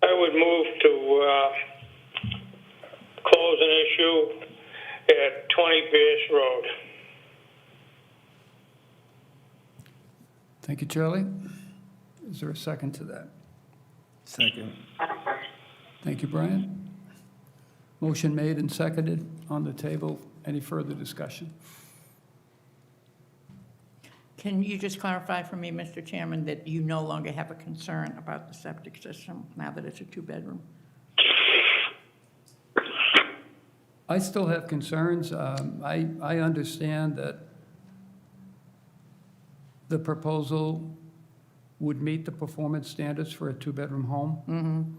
I would move to close an issue at 20 Pierce Road. Thank you, Charlie. Is there a second to that? Second. Thank you, Brian. Motion made and seconded on the table. Any further discussion? Can you just clarify for me, Mr. Chairman, that you no longer have a concern about the septic system now that it's a 2-bedroom? I still have concerns. I understand that the proposal would meet the performance standards for a 2-bedroom home.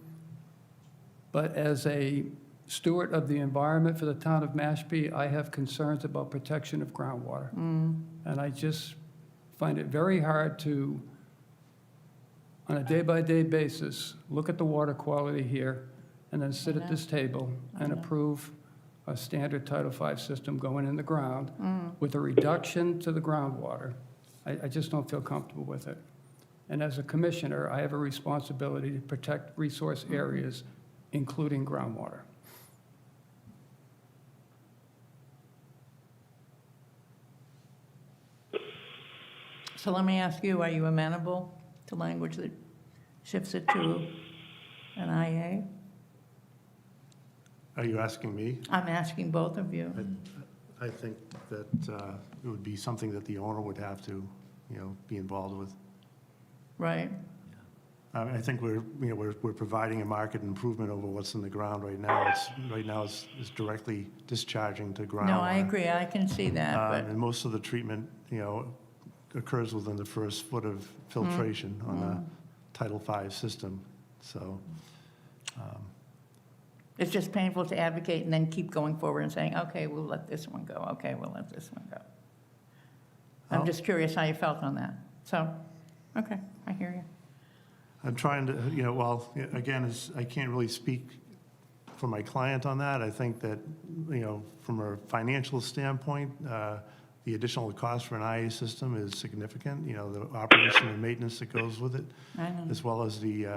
But as a steward of the environment for the town of Mashpee, I have concerns about protection of groundwater. And I just find it very hard to, on a day-by-day basis, look at the water quality here, and then sit at this table and approve a standard Title V system going in the ground with a reduction to the groundwater. I just don't feel comfortable with it. And as a commissioner, I have a responsibility to protect resource areas, including groundwater. So let me ask you, are you amenable to language that shifts it to an IA? Are you asking me? I'm asking both of you. I think that it would be something that the owner would have to, be involved with. Right. I think we're providing a market improvement over what's in the ground right now. It's directly discharging to groundwater. No, I agree, I can see that, but, And most of the treatment, occurs within the first foot of filtration on the Title V system, so. it's just painful to advocate and then keep going forward and saying, okay, we'll let this one go, okay, we'll let this one go. I'm just curious how you felt on that. So, okay, I hear you. I'm trying to, again, I can't really speak for my client on that. I think that, from a financial standpoint, the additional cost for an IA system is significant, the operation and maintenance that goes with it, I know. as well as the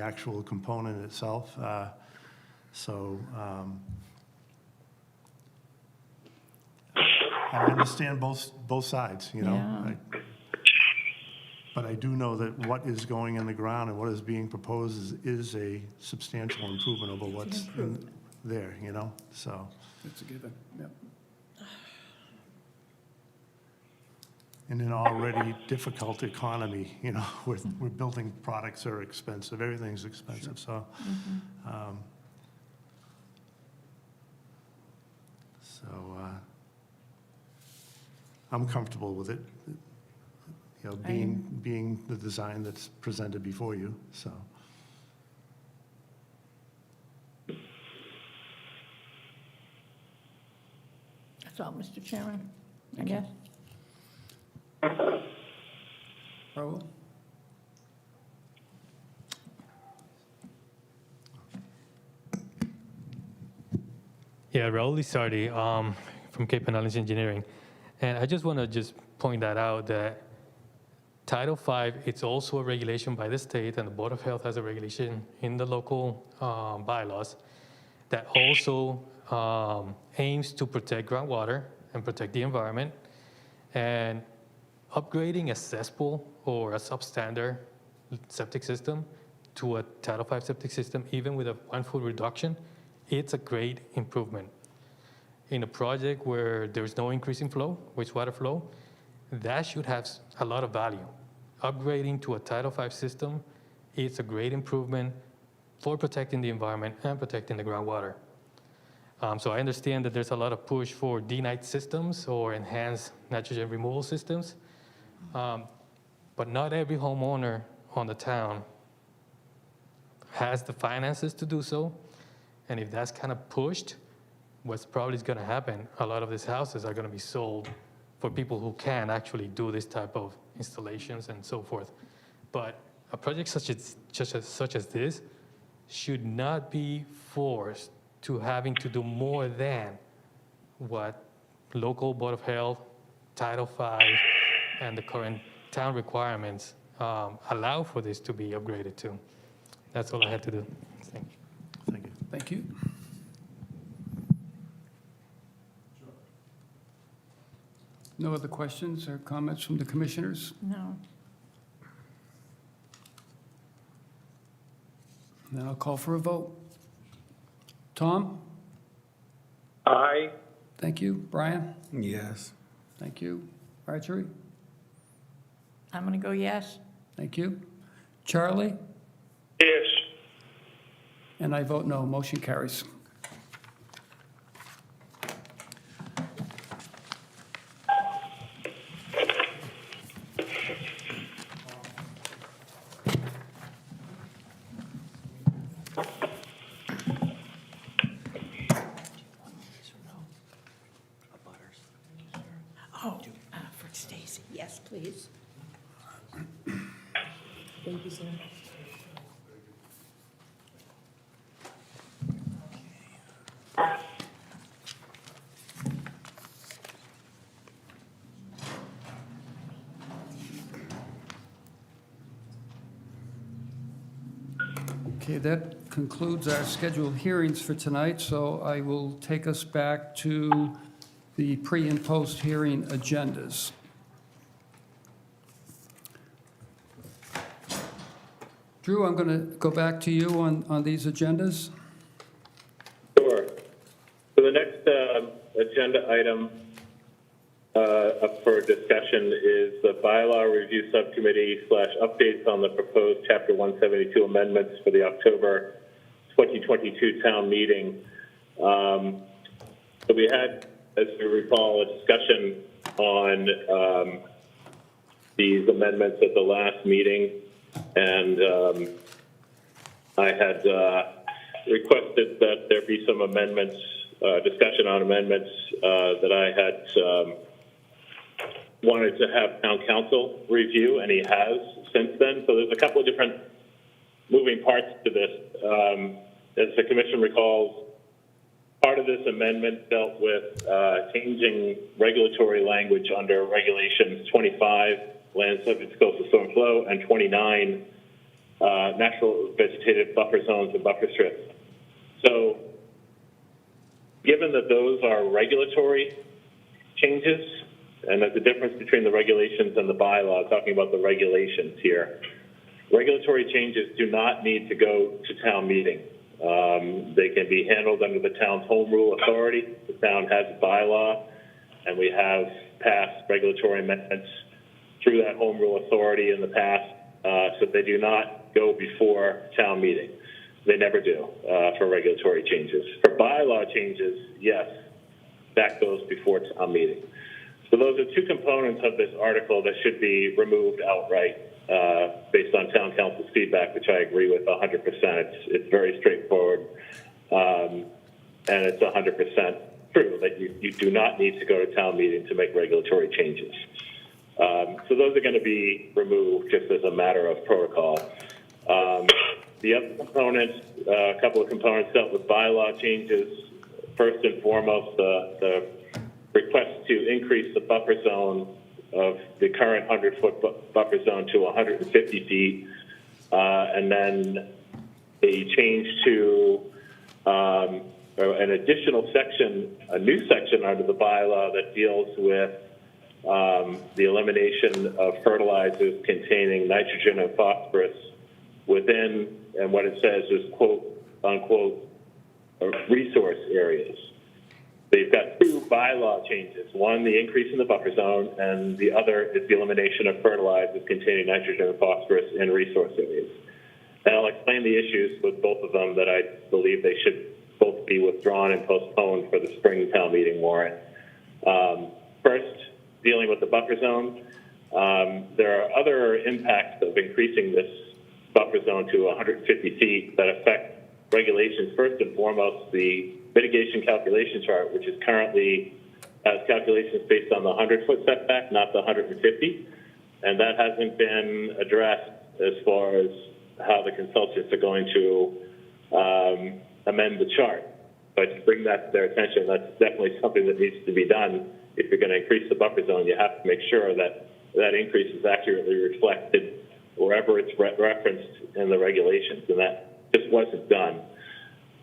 actual component itself. I understand both sides, Yeah. But I do know that what is going in the ground and what is being proposed is a substantial improvement over what's there, so. It's a given, yep. In an already difficult economy, we're building products that are expensive, everything's expensive, so. I'm comfortable with it, being the design that's presented before you, so. That's all, Mr. Chairman, I guess. Raul? Yeah, Raul Lizardi from Cape Knowledge Engineering. And I just want to point that out that Title V, it's also a regulation by the state, and the Board of Health has a regulation in the local bylaws that also aims to protect groundwater and protect the environment. And upgrading a cesspool or a substandard septic system to a Title V septic system, even with a 1-foot reduction, it's a great improvement. In a project where there's no increase in flow, wastewater flow, that should have a lot of value. Upgrading to a Title V system, it's a great improvement for protecting the environment and protecting the groundwater. So I understand that there's a lot of push for DNITE systems or enhanced nitrogen removal systems, but not every homeowner on the town has the finances to do so. And if that's kind of pushed, what's probably going to happen, a lot of these houses are going to be sold for people who can actually do this type of installations and so forth. But a project such as this should not be forced to having to do more than what local Board of Health, Title V, and the current town requirements allow for this to be upgraded to. That's all I had to do. Thank you. Thank you. Thank you. No other questions or comments from the commissioners? No. Then I'll call for a vote. Tom? Aye. Thank you. Brian? Yes. Thank you. Marjorie? I'm going to go yes. Thank you. Charlie? Yes. And I vote no. Motion carries. Stacy, yes, please. Thank you, sir. Okay, that concludes our scheduled hearings for tonight, so I will take us back to the pre- and post-hearing agendas. Drew, I'm going to go back to you on these agendas. Sure. So the next agenda item up for discussion is the bylaw review subcommittee / updates on the proposed Chapter 172 amendments for the October 2022 town meeting. So we had, as you recall, a discussion on these amendments at the last meeting, and I had requested that there be some amendments, discussion on amendments that I had wanted to have town council review, and he has since then. So there's a couple of different moving parts to this. As the commission recalls, part of this amendment dealt with changing regulatory language under regulations 25, land subject to coastal storm flow, and 29, natural vegetative buffer zones and buffer strips. So given that those are regulatory changes, and there's a difference between the regulations and the bylaw, talking about the regulations here, regulatory changes do not need to go to town meeting. They can be handled under the town's home rule authority. The town has a bylaw, and we have passed regulatory amendments through that home rule authority in the past, so they do not go before town meeting. They never do for regulatory changes. For bylaw changes, yes, that goes before town meeting. So those are two components of this article that should be removed outright based on town council's feedback, which I agree with 100%. It's very straightforward, and it's 100% true that you do not need to go to town meeting to make regulatory changes. So those are going to be removed just as a matter of protocol. The other components, a couple of components dealt with bylaw changes. First and foremost, the request to increase the buffer zone of the current 100-foot buffer zone to 150 feet, and then a change to an additional section, a new section under the bylaw that deals with the elimination of fertilizers containing nitrogen and phosphorus within, and what it says is, quote, unquote, resource areas. So you've got two bylaw changes. One, the increase in the buffer zone, and the other is the elimination of fertilizers containing nitrogen and phosphorus in resource areas. And I'll explain the issues with both of them that I believe they should both be withdrawn and postponed for the spring town meeting warrant. First, dealing with the buffer zone, there are other impacts of increasing this buffer zone to 150 feet that affect regulations. First and foremost, the mitigation calculation chart, which is currently has calculations based on the 100-foot setback, not the 150, and that hasn't been addressed as far as how the consultants are going to amend the chart. But to bring that to their attention, that's definitely something that needs to be done. If you're going to increase the buffer zone, you have to make sure that that increase is accurately reflected wherever it's referenced in the regulations, and that just wasn't done.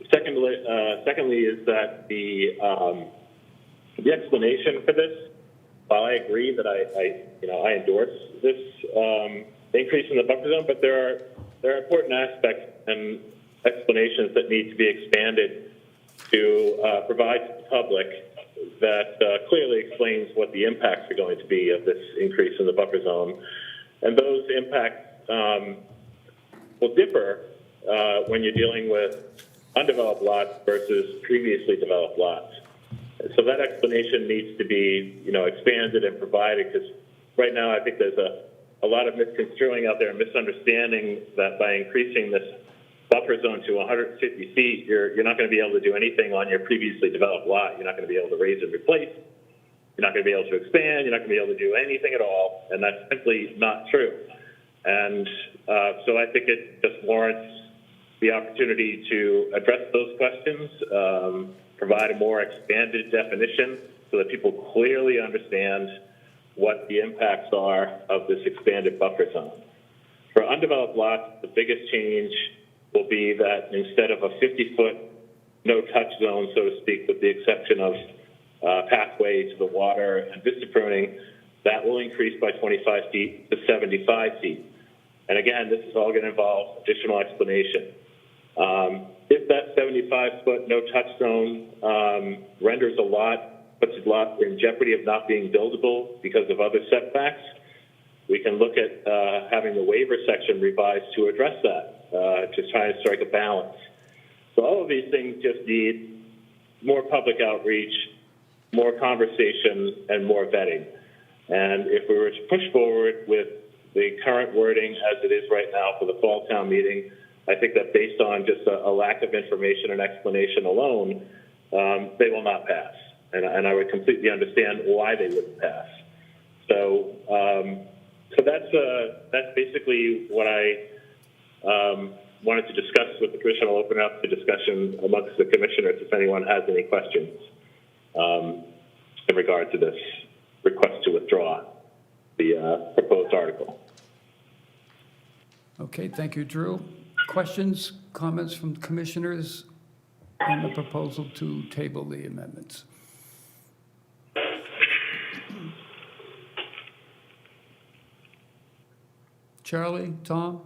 Secondly, is that the explanation for this, while I agree that I endorse this increase in the buffer zone, but there are important aspects and explanations that need to be expanded to provide to the public that clearly explains what the impacts are going to be of this increase in the buffer zone. And those impacts will differ when you're dealing with undeveloped lots versus previously developed lots. And so that explanation needs to be, expanded and provided, because right now I think there's a lot of misconstruing out there and misunderstanding that by increasing this buffer zone to 150 feet, you're not going to be able to do anything on your previously developed lot. You're not going to be able to raise and replace. you're not going to be able to expand, you're not going to be able to do anything at all, and that's simply not true. And so I think it just warrants the opportunity to address those questions, provide a more expanded definition so that people clearly understand what the impacts are of this expanded buffer zone. For undeveloped lots, the biggest change will be that instead of a 50-foot no-touch zone, so to speak, with the exception of pathway to the water and vista pruning, that will increase by 25 feet to 75 feet. And again, this is all going to involve additional explanation. If that 75-foot no-touch zone renders a lot, puts a lot in jeopardy of not being buildable because of other setbacks, we can look at having the waiver section revised to address that, to try and strike a balance. So all of these things just need more public outreach, more conversation, and more vetting. And if we were to push forward with the current wording as it is right now for the fall town meeting, I think that based on just a lack of information and explanation alone, they will not pass. And I would completely understand why they wouldn't pass. So, so that's basically what I wanted to discuss with the commission. I'll open up the discussion amongst the commissioners if anyone has any questions in regard to this request to withdraw the proposed article. Okay, thank you, Drew. Questions, comments from commissioners on the proposal to table the amendments? Charlie, Tom?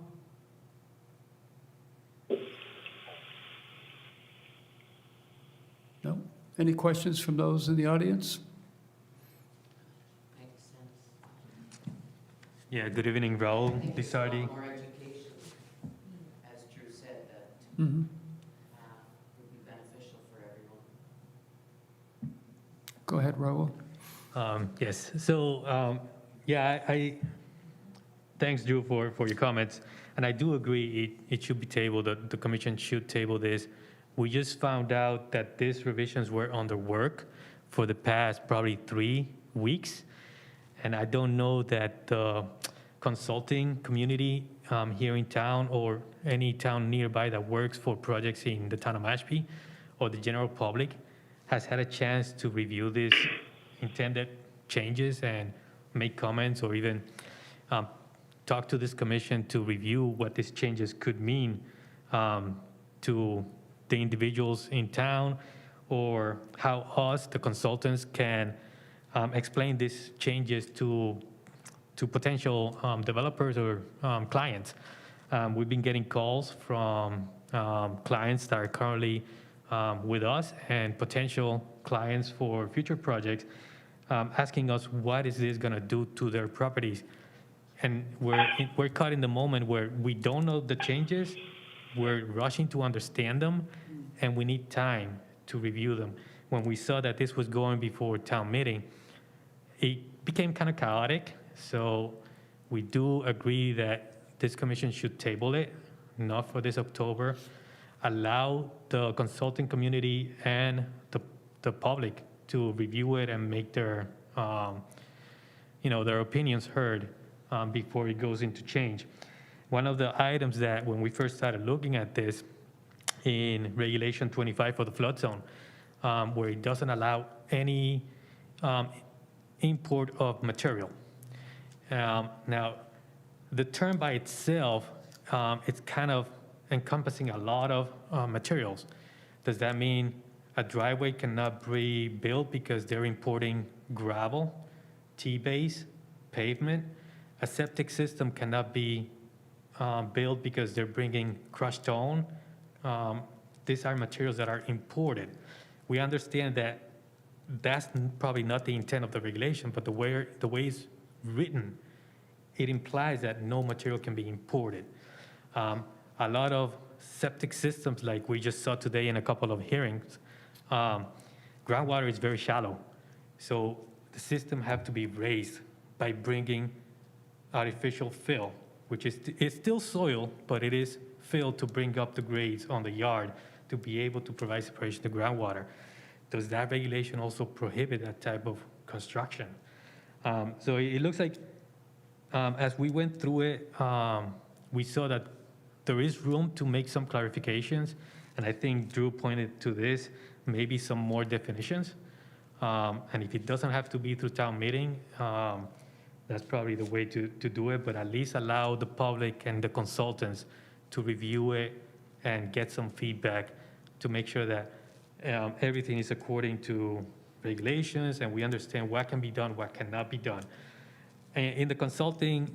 No? Any questions from those in the audience? Yeah, good evening, Raul Lizardi. More education, as Drew said, that Mm-hmm. would be beneficial for everyone. Go ahead, Raul. Yes, so, yeah, I thanks, Drew, for your comments. And I do agree it should be tabled, the commission should table this. We just found out that these revisions were under work for the past probably 3 weeks. And I don't know that the consulting community here in town or any town nearby that works for projects in the town of Mashpee or the general public has had a chance to review these intended changes and make comments or even talk to this commission to review what these changes could mean to the individuals in town or how us, the consultants, can explain these changes to potential developers or clients. We've been getting calls from clients that are currently with us and potential clients for future projects asking us what is this going to do to their properties. And we're caught in the moment where we don't know the changes, we're rushing to understand them, and we need time to review them. When we saw that this was going before town meeting, it became kind of chaotic. So we do agree that this commission should table it, not for this October, allow the consulting community and the public to review it and make their, their opinions heard before it goes into change. One of the items that when we first started looking at this in Regulation 25 for the flood zone, where it doesn't allow any import of material. Now, the term by itself, it's kind of encompassing a lot of materials. Does that mean a driveway cannot be built because they're importing gravel, T-base, pavement? A septic system cannot be built because they're bringing crushed stone. These are materials that are imported. We understand that that's probably not the intent of the regulation, but the way it's written, it implies that no material can be imported. A lot of septic systems, like we just saw today in a couple of hearings, groundwater is very shallow. So the system have to be raised by bringing artificial fill, which is it's still soil, but it is fill to bring up the grades on the yard to be able to provide separation to groundwater. Does that regulation also prohibit that type of construction. So it looks like as we went through it, we saw that there is room to make some clarifications, and I think Drew pointed to this, maybe some more definitions. And if it doesn't have to be through town meeting, that's probably the way to do it, but at least allow the public and the consultants to review it and get some feedback to make sure that everything is according to regulations and we understand what can be done, what cannot be done. And in the consulting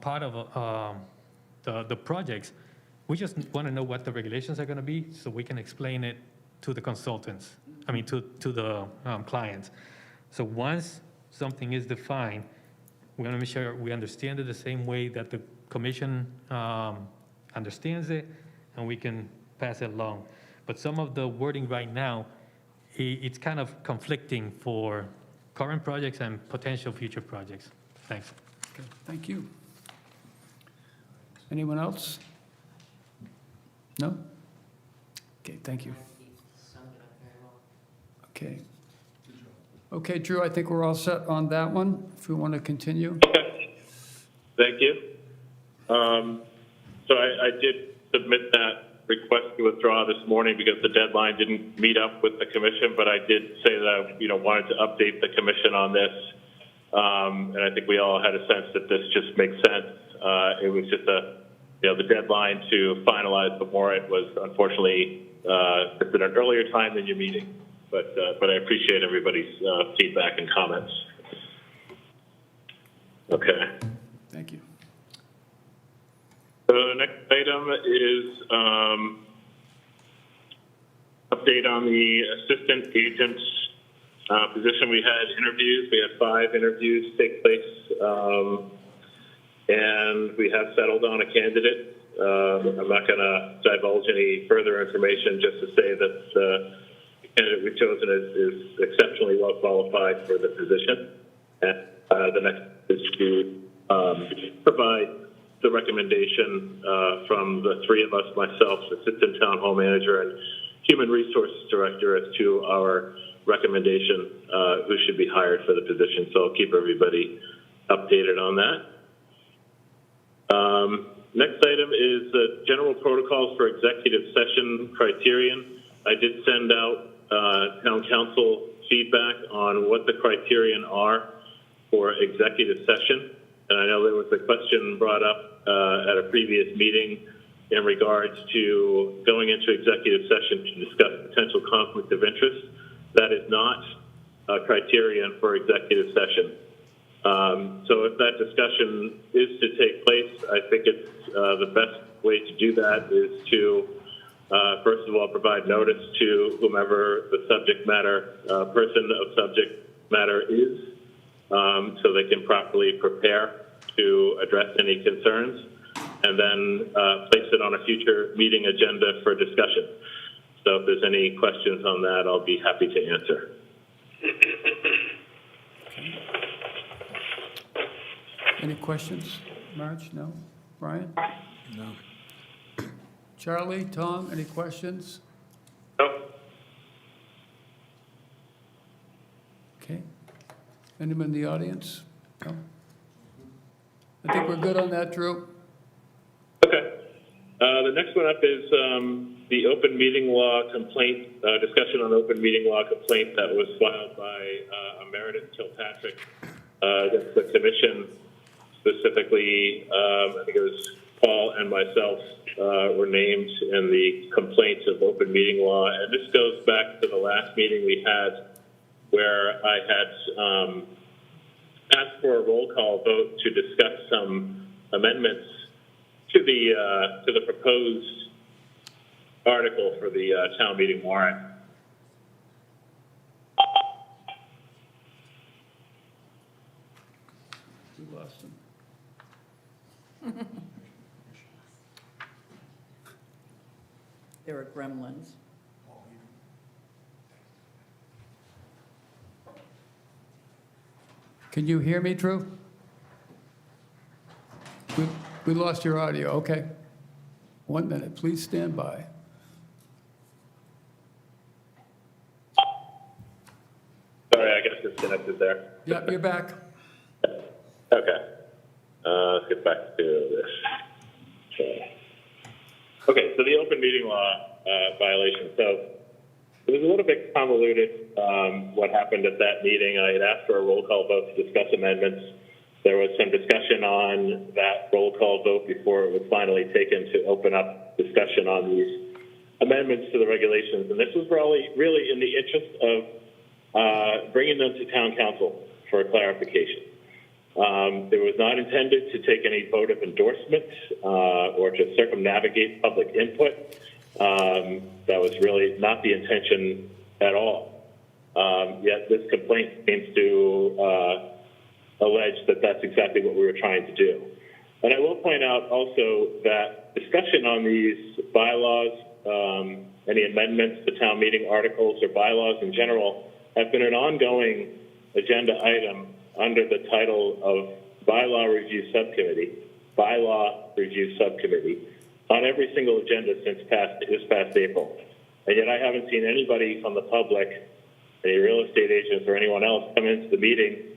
part of the projects, we just want to know what the regulations are going to be so we can explain it to the consultants, I mean, to the clients. So once something is defined, we want to make sure we understand it the same way that the commission understands it, and we can pass it along. But some of the wording right now, it's kind of conflicting for current projects and potential future projects. Thanks. Okay, thank you. Anyone else? No? Okay, thank you. He summed it up very well. Okay. Okay, Drew, I think we're all set on that one, if we want to continue. Okay. Thank you. So I did submit that request to withdraw this morning because the deadline didn't meet up with the commission, but I did say that I wanted to update the commission on this. And I think we all had a sense that this just makes sense. It was just the deadline to finalize the warrant was unfortunately at an earlier time than your meeting. But I appreciate everybody's feedback and comments. Okay. Thank you. So the next item is update on the assistant agent's position. We had interviews. We had 5 interviews take place, and we have settled on a candidate. I'm not going to divulge any further information, just to say that the candidate we've chosen is exceptionally well qualified for the position. And the next is to provide the recommendation from the 3 of us, myself, Assistant Town Hall Manager, and Human Resources Director, as to our recommendation who should be hired for the position. So I'll keep everybody updated on that. Next item is the general protocols for executive session criterion. I did send out town council feedback on what the criterion are for executive session. And I know there was a question brought up at a previous meeting in regards to going into executive session to discuss potential conflict of interest. That is not a criterion for executive session. So if that discussion is to take place, I think it's the best way to do that is to, first of all, provide notice to whomever the subject matter, person of subject matter is, so they can properly prepare to address any concerns, and then place it on a future meeting agenda for discussion. So if there's any questions on that, I'll be happy to answer. Any questions? Marge? No? Brian? No. Charlie? Tom? Any questions? No. Okay. Anyone in the audience? No? I think we're good on that, Drew. Okay. The next one up is the open meeting law complaint, discussion on open meeting law complaint that was filed by Meredith Kilpatrick against the commission. Specifically, I think it was Paul and myself were named in the complaints of open meeting law. And this goes back to the last meeting we had where I had asked for a roll call vote to discuss some amendments to the proposed article for the town meeting warrant. We lost him. There are gremlins. Can you hear me, Drew? We lost your audio. Okay. 1 minute. Please stand by. Sorry, I got disconnected there. Yep, you're back. Okay. Let's get back to this. Okay, so the open meeting law violation. So it was a little bit convoluted what happened at that meeting. I had asked for a roll call vote to discuss amendments. There was some discussion on that roll call vote before it was finally taken to open up discussion on these amendments to the regulations. And this was really in the interest of bringing them to town council for a clarification. It was not intended to take any vote of endorsement or to circumnavigate public input. That was really not the intention at all. Yet this complaint seems to allege that that's exactly what we were trying to do. And I will point out also that discussion on these bylaws, any amendments to town meeting articles or bylaws in general, have been an ongoing agenda item under the title of Bylaw Review Subcommittee on every single agenda since this past April. And yet I haven't seen anybody from the public, any real estate agents or anyone else come into the meeting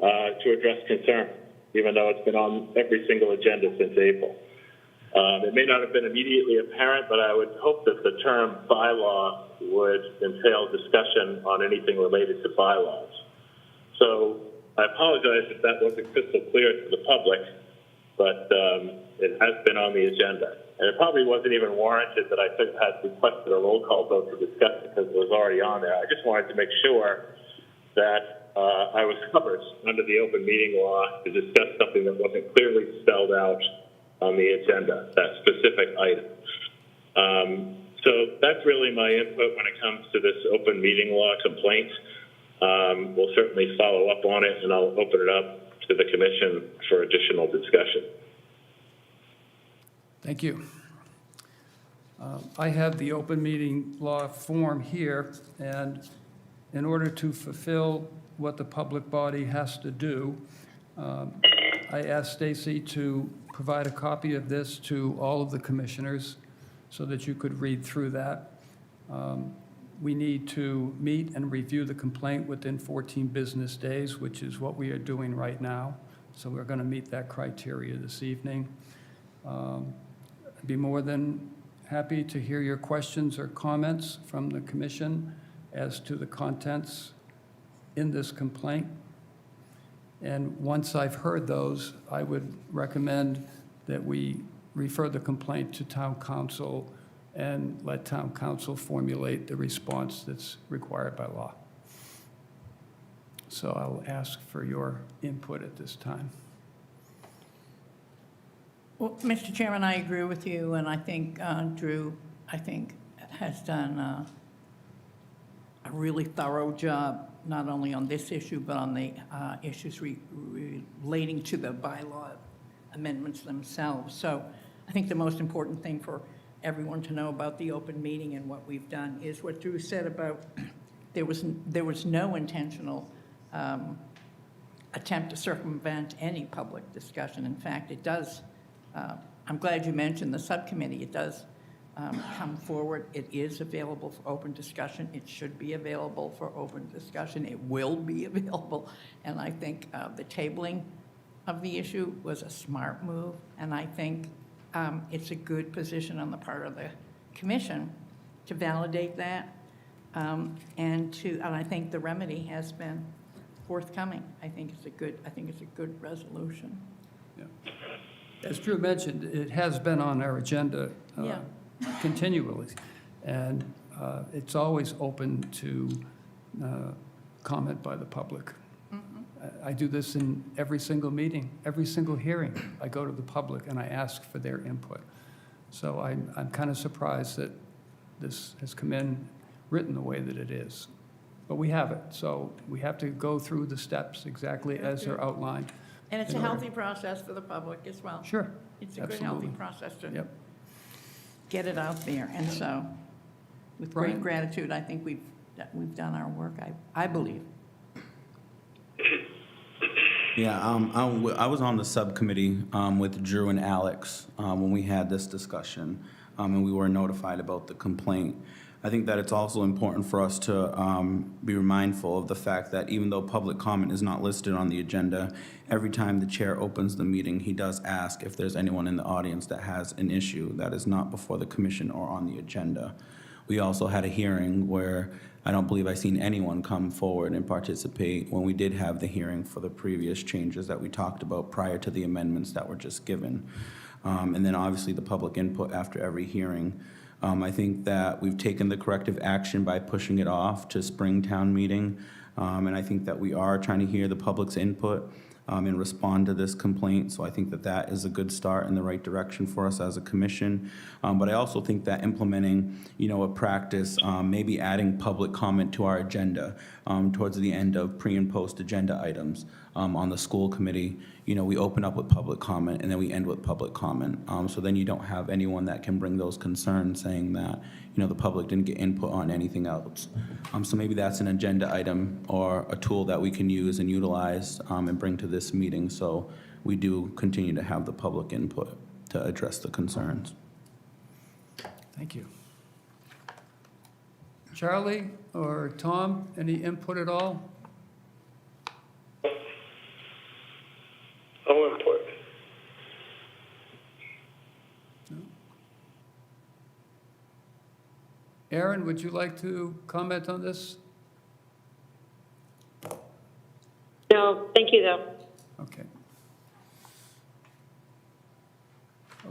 to address concern, even though it's been on every single agenda since April. It may not have been immediately apparent, but I would hope that the term bylaw would entail discussion on anything related to bylaws. So I apologize if that wasn't crystal clear to the public, but it has been on the agenda. And it probably wasn't even warranted that I had requested a roll call vote to discuss it because it was already on there. I just wanted to make sure that I was covered under the open meeting law to discuss something that wasn't clearly spelled out on the agenda, that specific item. So that's really my input when it comes to this open meeting law complaint. We'll certainly follow up on it, and I'll open it up to the commission for additional discussion. Thank you. I have the open meeting law form here, and in order to fulfill what the public body has to do, I asked Stacy to provide a copy of this to all of the commissioners so that you could read through that. We need to meet and review the complaint within 14 business days, which is what we are doing right now. So we're going to meet that criteria this evening. I'd be more than happy to hear your questions or comments from the commission as to the contents in this complaint. And once I've heard those, I would recommend that we refer the complaint to town council and let town council formulate the response that's required by law. So I'll ask for your input at this time. Well, Mr. Chairman, I agree with you, and I think Drew, has done a really thorough job, not only on this issue, but on the issues relating to the bylaw amendments themselves. So I think the most important thing for everyone to know about the open meeting and what we've done is what Drew said about there was no intentional attempt to circumvent any public discussion. In fact, it does. I'm glad you mentioned the subcommittee. It does come forward. It is available for open discussion. It should be available for open discussion. It will be available. And I think the tabling of the issue was a smart move. And I think it's a good position on the part of the commission to validate that. And I think the remedy has been forthcoming. I think it's a good resolution. Yeah. As Drew mentioned, it has been on our agenda continually, and it's always open to comment by the public. I do this in every single meeting, every single hearing. I go to the public and I ask for their input. So I'm kind of surprised that this has come in written the way that it is. But we have it, so we have to go through the steps exactly as they're outlined. And it's a healthy process for the public as well. Sure. It's a good, healthy process to Yep. get it out there. And so, with Brian? great gratitude, I think we've done our work, I believe. Yeah, I was on the subcommittee with Drew and Alex when we had this discussion, and we were notified about the complaint. I think that it's also important for us to be mindful of the fact that even though public comment is not listed on the agenda, every time the chair opens the meeting, he does ask if there's anyone in the audience that has an issue that is not before the commission or on the agenda. We also had a hearing where I don't believe I've seen anyone come forward and participate when we did have the hearing for the previous changes that we talked about prior to the amendments that were just given. And then obviously the public input after every hearing. I think that we've taken the corrective action by pushing it off to spring town meeting. And I think that we are trying to hear the public's input and respond to this complaint. So I think that that is a good start in the right direction for us as a commission. But I also think that implementing, a practice, maybe adding public comment to our agenda towards the end of pre and post agenda items on the school committee. We open up with public comment and then we end with public comment. So then you don't have anyone that can bring those concerns saying that, the public didn't get input on anything else. So maybe that's an agenda item or a tool that we can use and utilize and bring to this meeting. So we do continue to have the public input to address the concerns. Thank you. Charlie or Tom, any input at all? No input. Aaron, would you like to comment on this? No, thank you, though. Okay.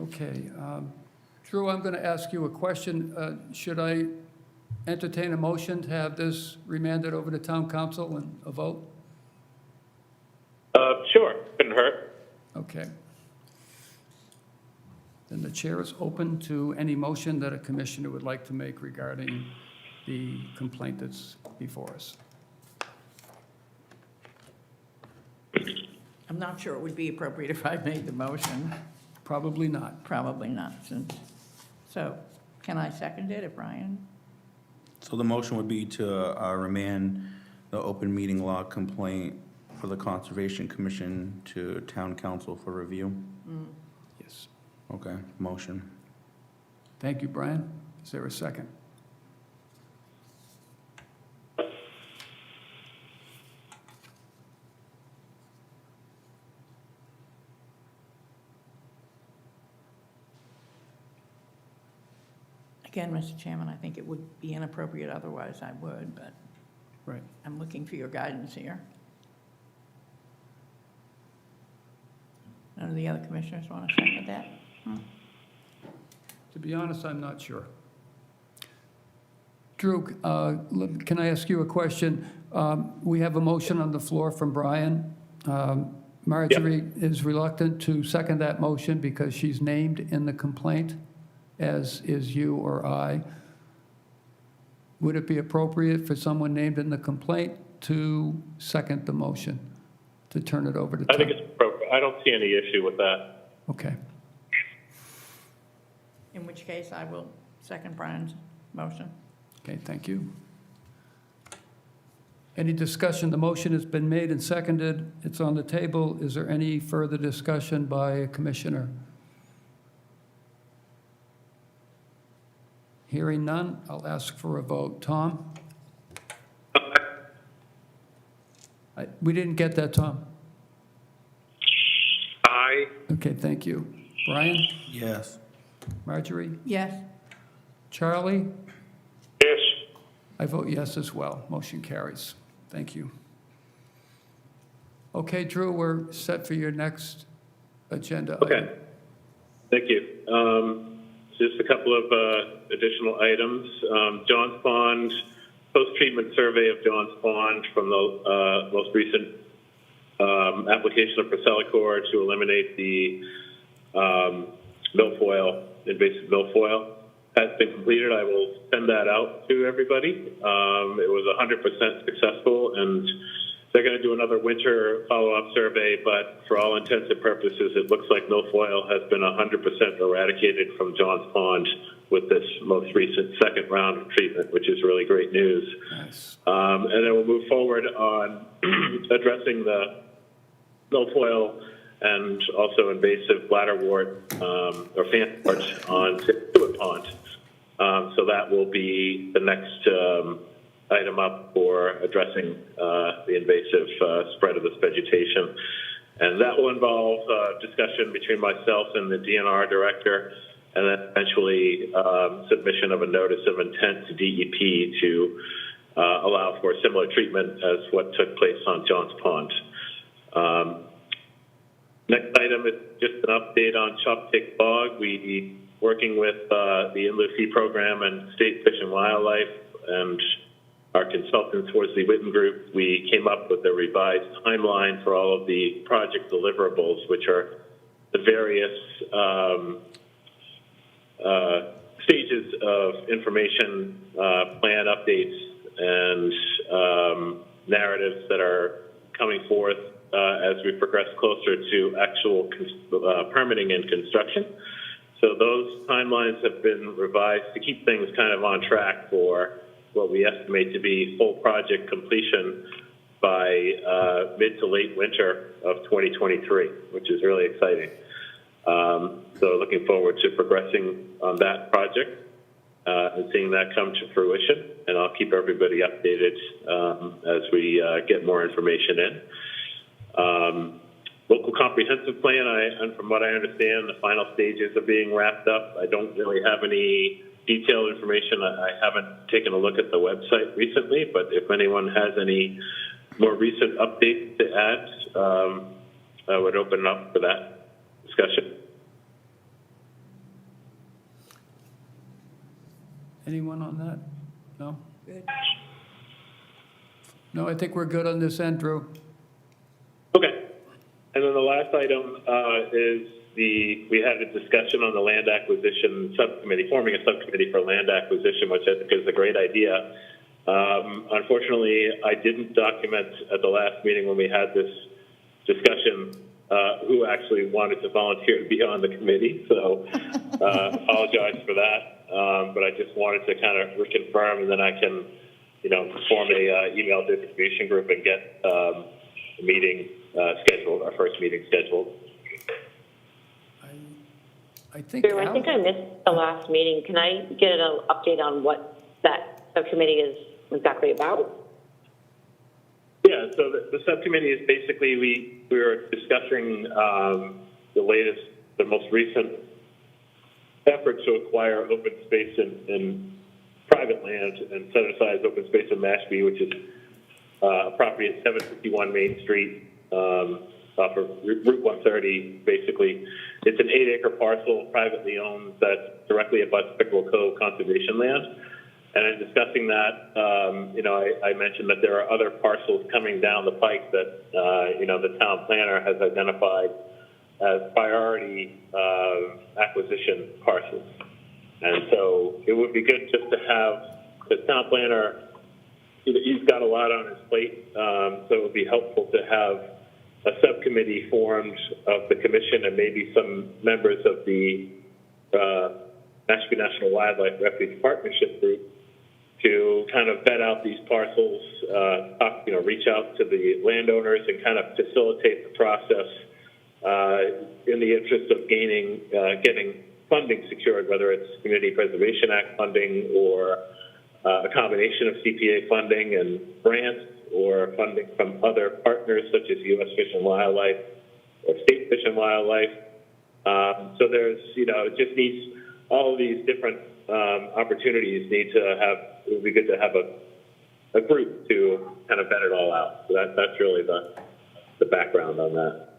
Okay. Drew, I'm going to ask you a question. Should I entertain a motion to have this remanded over to town council and a vote? Sure, couldn't hurt. Okay. Then the chair is open to any motion that a commissioner would like to make regarding the complaint that's before us. I'm not sure it would be appropriate if I made the motion. Probably not. Probably not. So can I second it if Brian? So the motion would be to remand the open meeting law complaint for the Conservation Commission to town council for review? Yes. Okay, motion. Thank you, Brian. Is there a second? Again, Mr. Chairman, I think it would be inappropriate otherwise I would, but Right. I'm looking for your guidance here. None of the other commissioners want to second that? To be honest, I'm not sure. Drew, can I ask you a question? We have a motion on the floor from Brian. Marjorie is reluctant to second that motion because she's named in the complaint, as is you or I. Would it be appropriate for someone named in the complaint to second the motion, to turn it over to I think it's appropriate. I don't see any issue with that. Okay. In which case, I will second Brian's motion. Okay, thank you. Any discussion? The motion has been made and seconded. It's on the table. Is there any further discussion by a commissioner? Hearing none, I'll ask for a vote. Tom? We didn't get that, Tom. Aye. Okay, thank you. Brian? Yes. Marjorie? Yes? Charlie? Yes. I vote yes as well. Motion carries. Thank you. Okay, Drew, we're set for your next agenda item. Okay. Thank you. Just a couple of additional items. John's Pond, post-treatment survey of John's Pond from the most recent application of Procelicor to eliminate the milfoil, invasive milfoil, has been completed. I will send that out to everybody. It was 100% successful, and they're going to do another winter follow-up survey, but for all intents and purposes, it looks like milfoil has been 100% eradicated from John's Pond with this most recent second round of treatment, which is really great news. Nice. And then we'll move forward on addressing the milfoil and also invasive bladderwort or fanwort on Situate Pond. So that will be the next item up for addressing the invasive spread of this vegetation. And that will involve discussion between myself and the DNR director, and then eventually submission of a notice of intent to DEP to allow for similar treatment as what took place on Johns Pond. Next item is just an update on Choptic Bog. We, working with the Inland Sea Program and State Fish and Wildlife and our consultants towards the Witten Group, we came up with a revised timeline for all of the project deliverables, which are the various stages of information plan updates and narratives that are coming forth as we progress closer to actual permitting and construction. So those timelines have been revised to keep things kind of on track for what we estimate to be full project completion by mid to late winter of 2023, which is really exciting. So looking forward to progressing on that project and seeing that come to fruition. And I'll keep everybody updated as we get more information in. Local comprehensive plan, and from what I understand, the final stages are being wrapped up. I don't really have any detailed information. I haven't taken a look at the website recently, but if anyone has any more recent updates to add, I would open up for that discussion. Anyone on that? No? Good. No, I think we're good on this, Andrew. Okay. And then the last item is we had a discussion on the land acquisition subcommittee, forming a subcommittee for land acquisition, which I think is a great idea. Unfortunately, I didn't document at the last meeting when we had this discussion who actually wanted to volunteer to be on the committee, so apologize for that. But I just wanted to kind of reconfirm, and then I can, form a email distribution group and get a meeting scheduled, our first meeting scheduled. I think Drew, I think I missed the last meeting. Can I get an update on what that subcommittee is exactly about? Yeah, so the subcommittee is basically, we were discussing the most recent effort to acquire open space in private land and set aside open space in Mashpee, which is a property at 751 Main Street, off of Route 130, basically. It's an 8-acre parcel, privately owned, that directly abuts Pickerel Cove conservation land. And in discussing that, I mentioned that there are other parcels coming down the pike that, the town planner has identified as priority acquisition parcels. And so it would be good just to have the town planner, he's got a lot on his plate, so it would be helpful to have a subcommittee formed of the commission and maybe some members of the Mashpee National Wildlife Refuge Partnership Group to kind of vet out these parcels, reach out to the landowners and kind of facilitate the process in the interest of getting funding secured, whether it's Community Preservation Act funding or a combination of CPA funding and grants, or funding from other partners such as U.S. Fish and Wildlife or State Fish and Wildlife. So there's, it just needs, all of these different opportunities need to have, it would be good to have a group to kind of vet it all out. So that's really the background on that.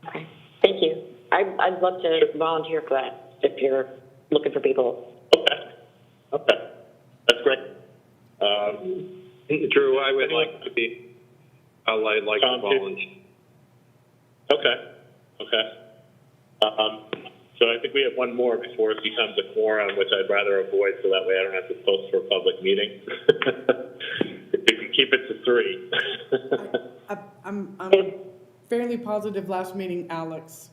Okay, thank you. I'd love to volunteer for that if you're looking for people. Okay, that's great. Drew, I would like to be, I'd like to volunteer. Okay. So I think we have one more before it becomes a quorum, which I'd rather avoid, so that way I don't have to post for a public meeting. If you can keep it to 3. I'm fairly positive last meeting Alex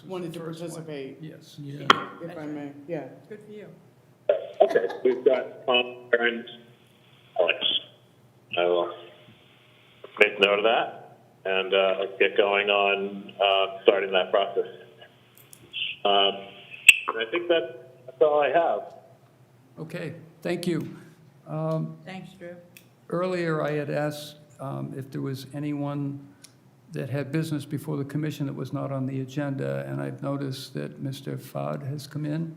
wanted to participate. Yes. Yeah. If I may, yeah. Good for you. Okay, we've got Tom, Aaron, Alex. I will make note of that, and let's get going on starting that process. And I think that's all I have. Okay, thank you. Thanks, Drew. Earlier, I had asked if there was anyone that had business before the commission that was not on the agenda, and I've noticed that Mr. Fad has come in.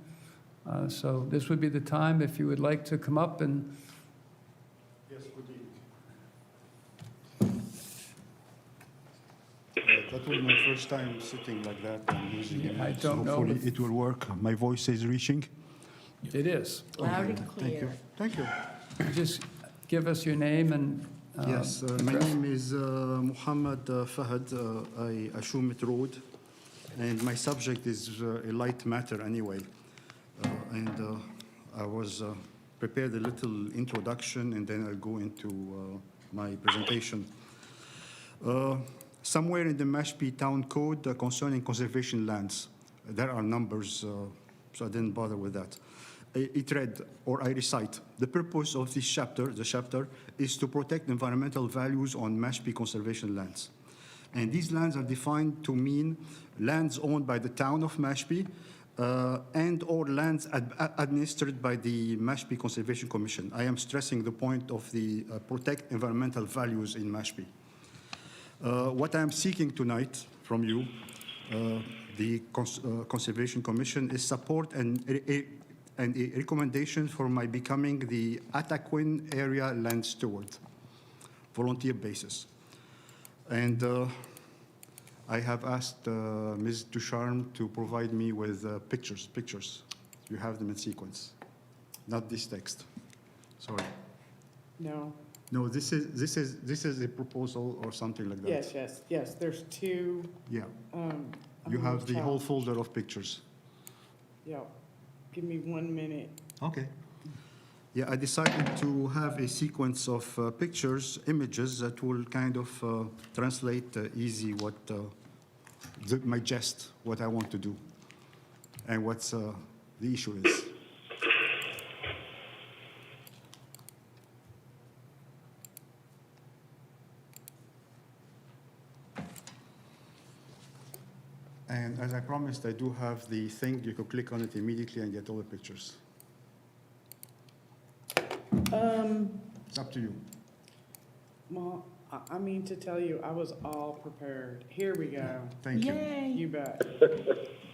So this would be the time if you would like to come up and, Yes, good evening. That was my first time sitting like that and using it. I don't know Hopefully if- it will work. My voice is reaching. it is. Loud and Thank you. clear. Thank you. Just give us your name and. Yes, my address. name is Muhammad Fahad. I Ashumit Road, and my subject is a light matter anyway. And I was prepared a little introduction, and then I'll go into my presentation. Somewhere in the Mashpee Town Code concerning conservation lands, there are numbers, so I didn't bother with that. It read, or I recite, the purpose of this chapter, the chapter, is to protect environmental values on Mashpee conservation lands. And these lands are defined to mean lands owned by the town of Mashpee and/or lands administered by the Mashpee Conservation Commission. I am stressing the point of the protect environmental values in Mashpee. What I am seeking tonight from you, the Conservation Commission, is support and a recommendation for my becoming the Ataquin Area Land Steward, volunteer basis. And I have asked Ms. Ducharme to provide me with pictures. You have them in sequence, not this text. Sorry. No. No, this is a proposal or something like that. Yes, there's two. Yeah. I'm You gonna have the whole tell- folder of pictures. Yeah, give me 1 minute. Okay. Yeah, I decided to have a sequence of pictures, images that will kind of translate easy what my gist, what I want to do, and what's the issue is. And as I promised, I do have the thing, you could click on it immediately and get all the pictures. It's up to you. Well, I mean to tell you, I was all prepared. Here we go. Thank you. Yay. You bet.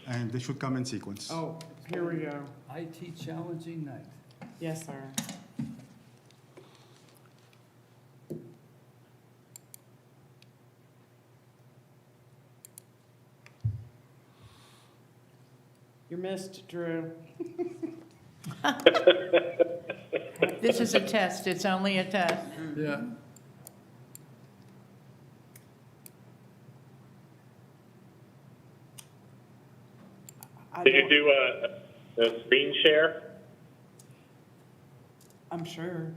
And they should come in sequence. Oh, here we go. IT challenging night. Yes, sir. You're missed, Drew. This is a test, it's only a test. Yeah. I Did you don't- do a screen share? I'm sure.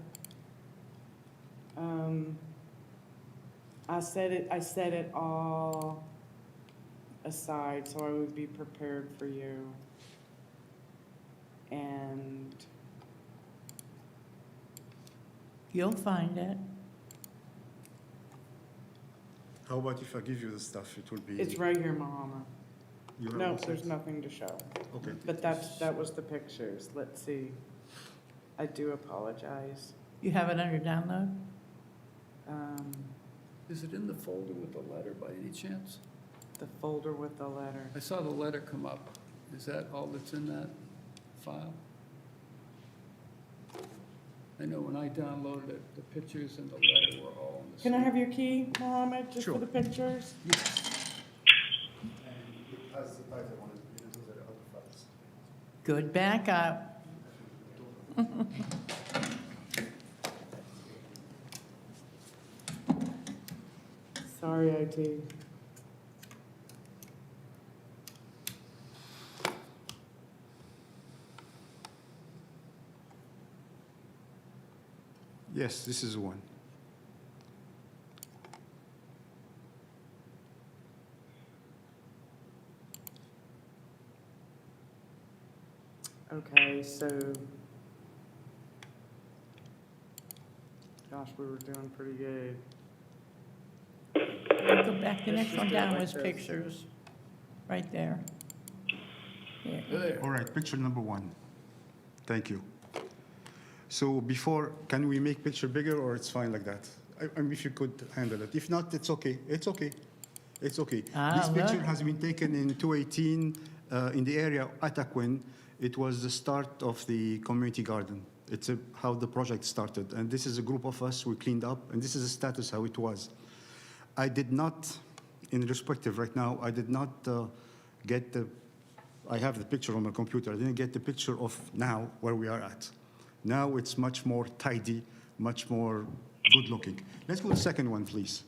I set it all aside so I would be prepared for you. And You'll find it. How about if I give you the stuff? It will be. it's right here, Muhammad. You have No, all there's set? nothing to show. Okay. But that was the pictures. Let's see. I do apologize. You have it under download? Is it in the folder with the letter by any chance? The folder with the letter. I saw the letter come up. Is that all that's in that file? I know when I downloaded it, the pictures and the letter were all in the Can I same. have your key, Mohammed, just for Sure. the pictures? And it has the title on it. Those are the other files. Good backup. Sorry, IT. Yes, this is one. Okay, so. Gosh, we were doing pretty good. Go back, the Let's next just one do it down like was this. pictures. Right there. There. There. All right, picture number one. Thank you. So before, can we make picture bigger or it's fine like that? I mean, if you could handle it. If not, it's okay. It's okay. It's okay. This picture look. has been taken in 2018 in the area of Ataquin. It was the start of the community garden. It's how the project started. And this is a group of us, we cleaned up, and this is the status how it was. I did not, in perspective right now, I did not get I have the picture on my computer. I didn't get the picture of now where we are at. Now it's much more tidy, much more good looking. Let's go to the second one, please.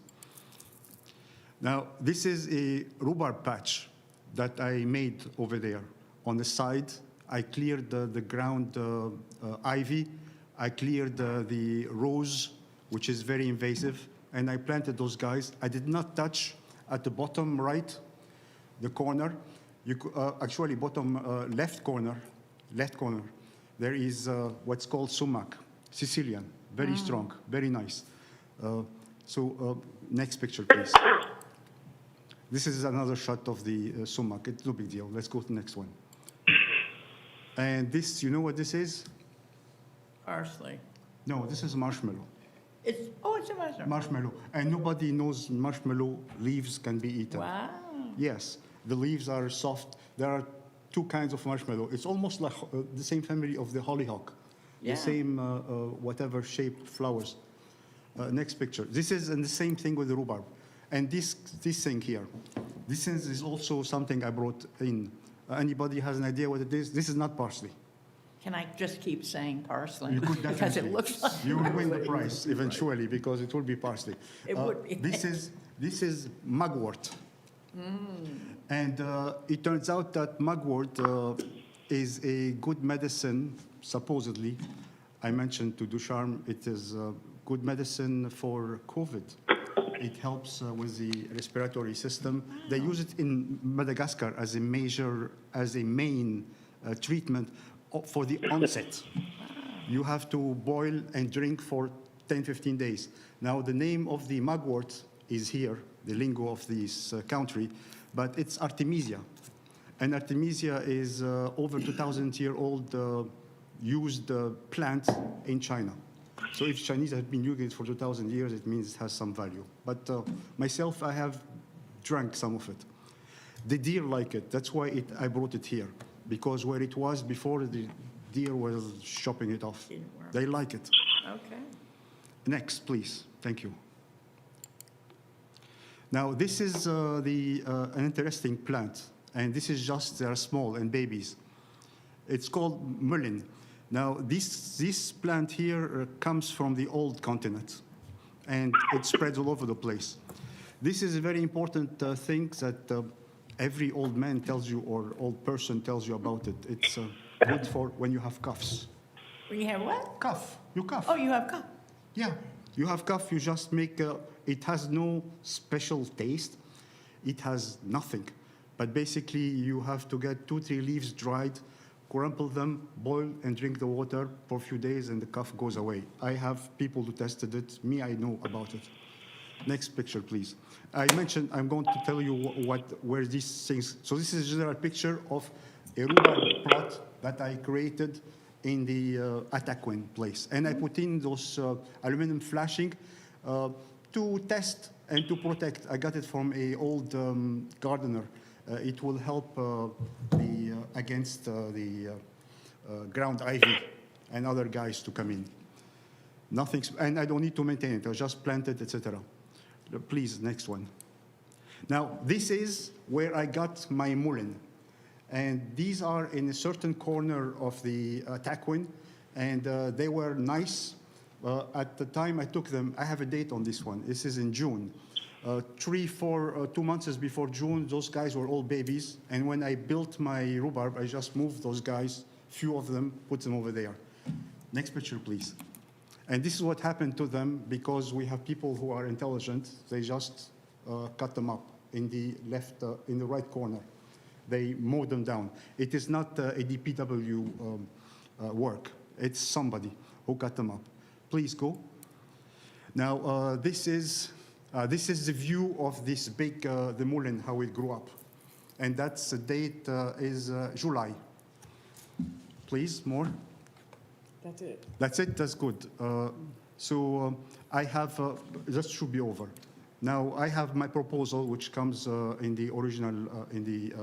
Now, this is a rhubarb patch that I made over there. On the side, I cleared the ground ivy. I cleared the rose, which is very invasive, and I planted those guys. I did not touch at the bottom right, the corner. You actually bottom left corner, there is what's called sumac, Sicilian, very strong, very nice. Next picture, please. This is another shot of the sumac. It's no big deal. Let's go to the next one. And this, you know what this is? Parsley. No, this is marshmallow. It's a mushroom. Marshmallow. And nobody knows marshmallow leaves can be eaten. Wow. Yes, the leaves are soft. There are two kinds of marshmallow. It's almost like the same family of the hollyhock, Yeah. the same whatever shaped flowers. Next picture. This is and the same thing with the rhubarb. And this thing here, this is also something I brought in. Anybody has an idea what it is? This is not parsley. Can I just keep saying parsley? You could Because definitely. it looks like. You will win the prize eventually because it will be parsley. It would be. This is mugwort. And it turns out that mugwort is a good medicine, supposedly. I mentioned to Ducharme, it is good medicine for COVID. It helps with the respiratory system. Wow. They use it in Madagascar as a main treatment for the onset. Wow. You have to boil and drink for 10, 15 days. Now, the name of the mugwort is here, the lingo of this country, but it's Artemisia. And Artemisia is over 2,000-year-old used plant in China. So if Chinese have been using it for 2,000 years, it means it has some value. But myself, I have drank some of it. The deer like it. That's why I brought it here, because where it was before, the deer was chopping it off. They like it. Okay. Next, please. Thank you. Now, this is an interesting plant, and this is just, they're small and babies. It's called Merlin. Now, this plant here comes from the old continent, and it spreads all over the place. This is a very important thing that every old man tells you or old person tells you about it. It's good for when you have coughs. When you have what? Cough. You cough. Oh, you have cough. Yeah. You have cough, you just make, it has no special taste. It has nothing. But basically, you have to get 2-3 leaves dried, crumple them, boil, and drink the water for a few days, and the cough goes away. I have people who tested it. Me, I know about it. Next picture, please. I mentioned, I'm going to tell you where these things, so this is a general picture of a rhubarb plot that I created in the Ataquin place. And I put in those aluminum flashing to test and to protect. I got it from an old gardener. It will help against the ground ivy and other guys to come in. And I don't need to maintain it. I just plant it, etc. Please, next one. Now, this is where I got my mullein. And these are in a certain corner of the Ataquin, and they were nice. At the time I took them, I have a date on this one. This is in June. 2 months before June, those guys were all babies. And when I built my rhubarb, I just moved those guys, few of them, put them over there. Next picture, please. And this is what happened to them because we have people who are intelligent. They just cut them up in the right corner. They mowed them down. It is not a DPW work. It's somebody who cut them up. Please go. Now, this is the view of this big, the mullein, how it grew up. And that's the date is July. Please, more. That's it. That's it, that's good. I have, that should be over. Now, I have my proposal, which comes in the original, in the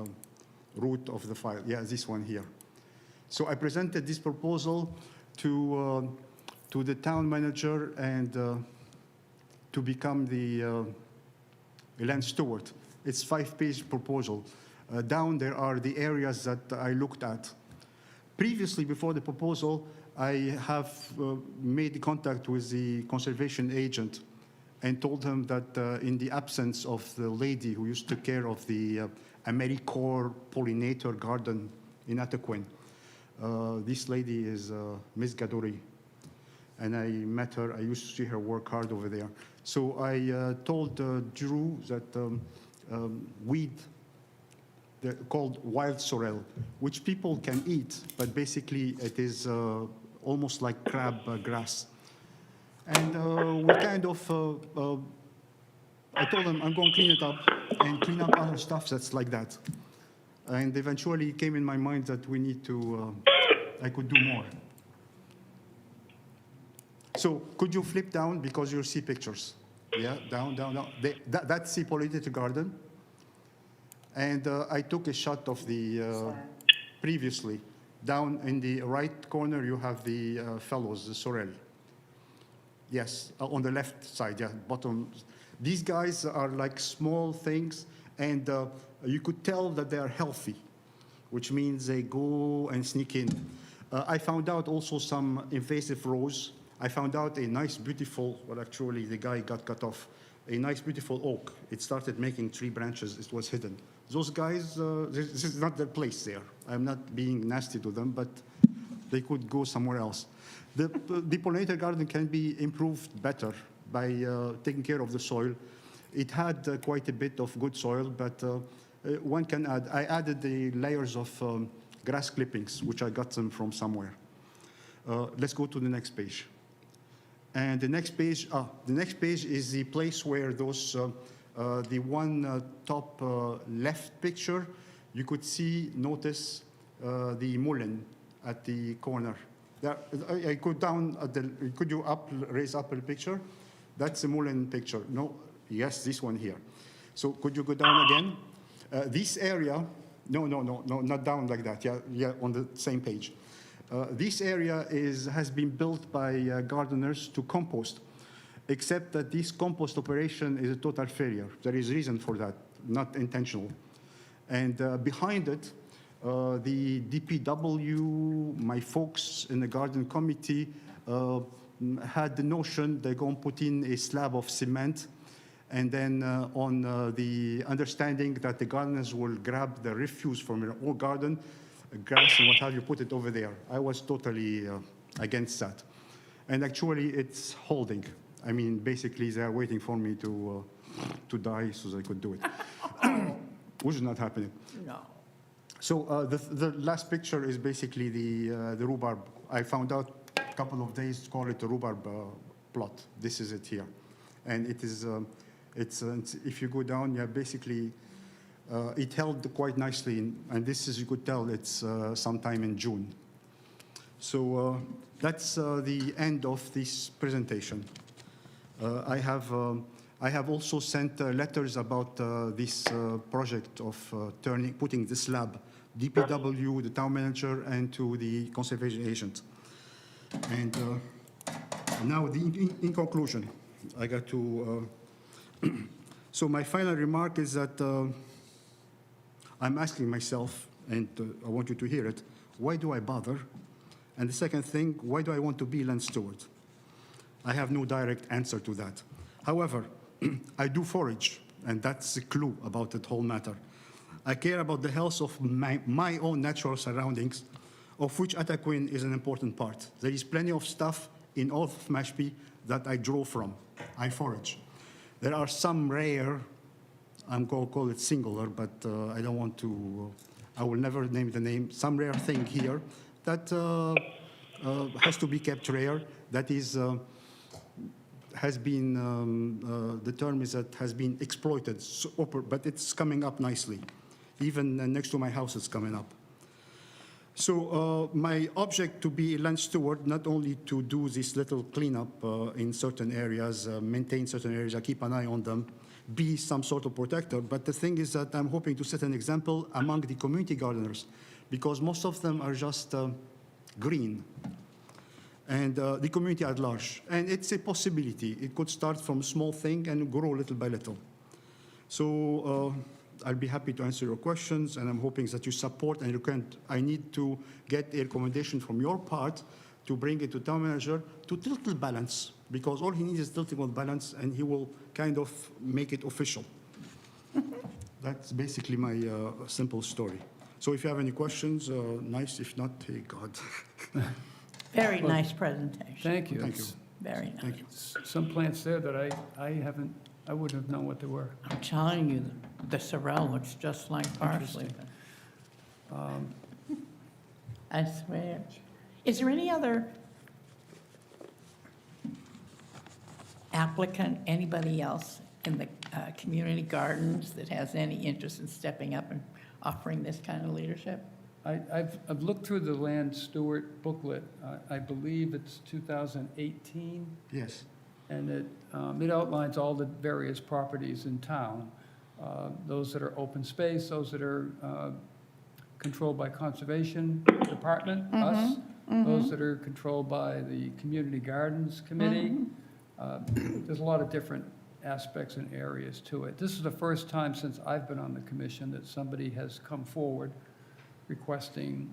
root of the file. Yeah, this one here. So I presented this proposal to the town manager and to become the land steward. It's 5-page proposal. Down there are the areas that I looked at. Previously, before the proposal, I have made contact with the conservation agent and told him that in the absence of the lady who used to take care of the AmeriCorps pollinator garden in Ataquin, this lady is Ms. Gadori, and I met her. I used to see her work hard over there. So I told Drew that weed called wild sorrel, which people can eat, but basically it is almost like crab grass. And we kind of, I told them I'm going to clean it up and clean up other stuff that's like that. And eventually it came in my mind that we need to, I could do more. So could you flip down because you'll see pictures? Yeah, down, down, down. That's the pollinator garden. And I took a shot of the previously. Down in the right corner, you have the fellows, the sorrel. Yes, on the left side, yeah, bottom. These guys are like small things, and you could tell that they are healthy, which means they go and sneak in. I found out also some invasive rose. I found out a nice, beautiful, well, actually, the guy got cut off, a nice, beautiful oak. It started making 3 branches. It was hidden. Those guys, this is not their place there. I'm not being nasty to them, but they could go somewhere else. The pollinator garden can be improved better by taking care of the soil. It had quite a bit of good soil, but one can add. I added the layers of grass clippings, which I got them from somewhere. Let's go to the next page. And the next page is the place where those, the one top left picture, you could notice the Merlin at the corner. There, I go down at the, could you raise up the picture? That's the Merlin picture. No, yes, this one here. So could you go down again? This area, no, not down like that. Yeah, on the same page. This area has been built by gardeners to compost, except that this compost operation is a total failure. There is reason for that, not intentional. And behind it, the DPW, my folks in the garden committee, had the notion they're going to put in a slab of cement, and then on the understanding that the gardeners will grab the refuse from their own garden, grass and what have you, put it over there. I was totally against that. And actually, it's holding. I mean, basically, they're waiting for me to die so they could do it, which is not happening. No. So the last picture is basically the rhubarb. I found out a couple of days to call it a rhubarb plot. This is it here. And it is, if you go down, yeah, basically, it held quite nicely. And this, as you could tell, it's sometime in June. So that's the end of this presentation. I have also sent letters about this project of putting the slab, DPW, the town manager, and to the conservation agent. And now, in conclusion, I got to. So my final remark is that I'm asking myself, and I want you to hear it, why do I bother? And the second thing, why do I want to be land steward? I have no direct answer to that. However, I do forage, and that's the clue about the whole matter. I care about the health of my own natural surroundings, of which Ataquin is an important part. There is plenty of stuff in all of Mashpee that I draw from. I forage. There are some rare, I'm going to call it singular, but I don't want to, I will never name the name, some rare thing here that has to be kept rare, that is, has been, the term is that has been exploited, but it's coming up nicely. Even next to my house it's coming up. So my object to be a land steward, not only to do this little cleanup in certain areas, maintain certain areas, I keep an eye on them, be some sort of protector, but the thing is that I'm hoping to set an example among the community gardeners, because most of them are just green, and the community at large. And it's a possibility. It could start from a small thing and grow little by little. So I'll be happy to answer your questions, and I'm hoping that you support, and I need to get a recommendation from your part to bring it to town manager to tilt the balance, because all he needs is tilting on balance, and he will kind of make it official. That's basically my simple story. So if you have any questions, nice. If not, hey, God. Very nice presentation. Thank you. Thank you. Very nice. Thank you. Some plants there that I wouldn't have known what they were. I'm telling you, the sorrel looks just like parsley. I swear. Is there any other applicant, anybody else in the community gardens that has any interest in stepping up and offering this kind of leadership? I've looked through the land steward booklet. I believe it's 2018. Yes. And it outlines all the various properties in town, those that are open space, those that are controlled by Conservation Department, us, those that are controlled by the Community Gardens Committee. There's a lot of different aspects and areas to it. This is the first time since I've been on the commission that somebody has come forward requesting,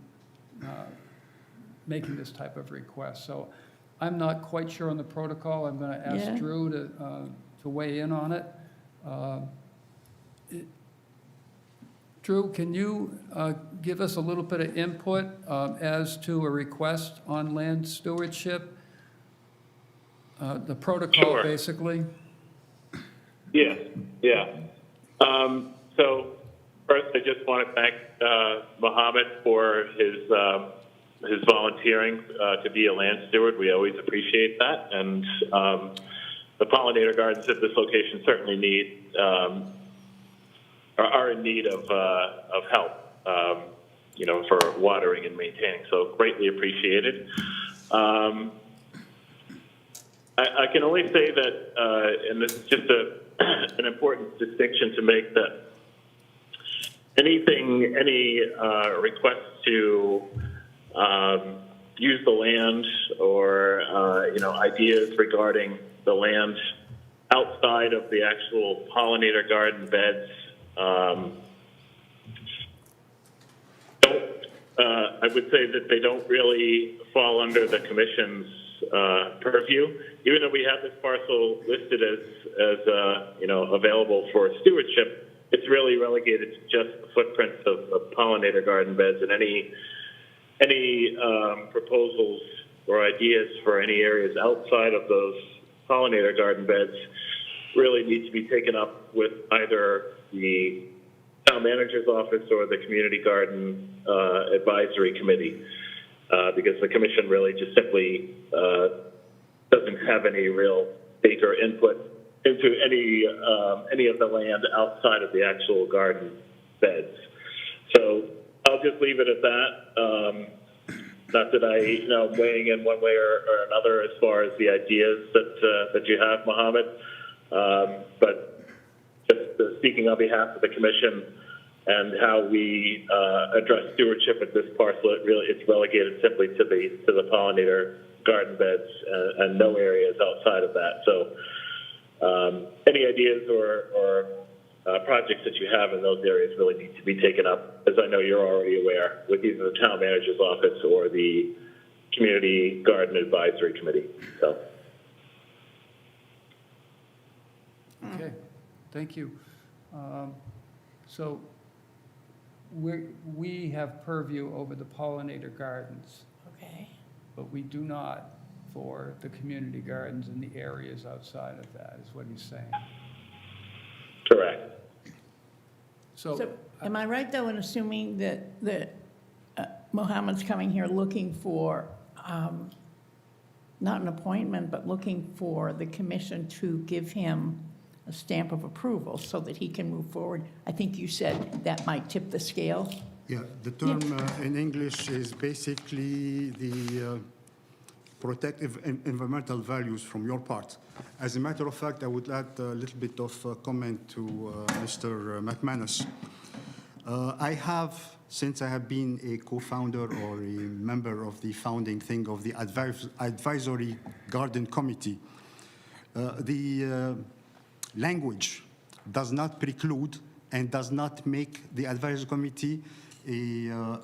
making this type of request. So I'm not quite sure on the protocol. I'm going to ask Drew to weigh in on it. Drew, can you give us a little bit of input as to a request on land stewardship? The protocol, Sure. basically? Yes, yeah. So first, I just want to thank Mohammed for his volunteering to be a land steward. We always appreciate that, and the pollinator gardens at this location certainly are in need of help, for watering and maintaining. So greatly appreciated. I can only say that, and this is just an important distinction to make, that any requests to use the land or ideas regarding the land outside of the actual pollinator garden beds I would say that they don't really fall under the commission's purview. Even though we have this parcel listed as available for stewardship, it's really relegated to just the footprints of pollinator garden beds, and any proposals or ideas for any areas outside of those pollinator garden beds really need to be taken up with either the town manager's office or the community garden advisory committee, because the commission really just simply doesn't have any real stake or input into any of the land outside of the actual garden beds. So I'll just leave it at that. Not that I, weighing in one way or another as far as the ideas that you have, Mohammed, but just speaking on behalf of the commission and how we address stewardship at this parcel, it's relegated simply to the pollinator garden beds and no areas outside of that. So any ideas or projects that you have in those areas really need to be taken up, as I know you're already aware, with either the town manager's office or the community garden advisory committee. So. Okay, thank you. So we have purview over the pollinator gardens, Okay. but we do not for the community gardens in the areas outside of that, is what he's saying. Correct. So am I right, though, in assuming that Mohammed's coming here looking for, not an appointment, but looking for the commission to give him a stamp of approval so that he can move forward? I think you said that might tip the scale. Yeah, the term in English is basically the protective environmental values from your part. As a matter of fact, I would add a little bit of comment to Mr. McManus. I have, since I have been a co-founder or a member of the founding thing of the Advisory Garden Committee, the language does not preclude and does not make the Advisory Committee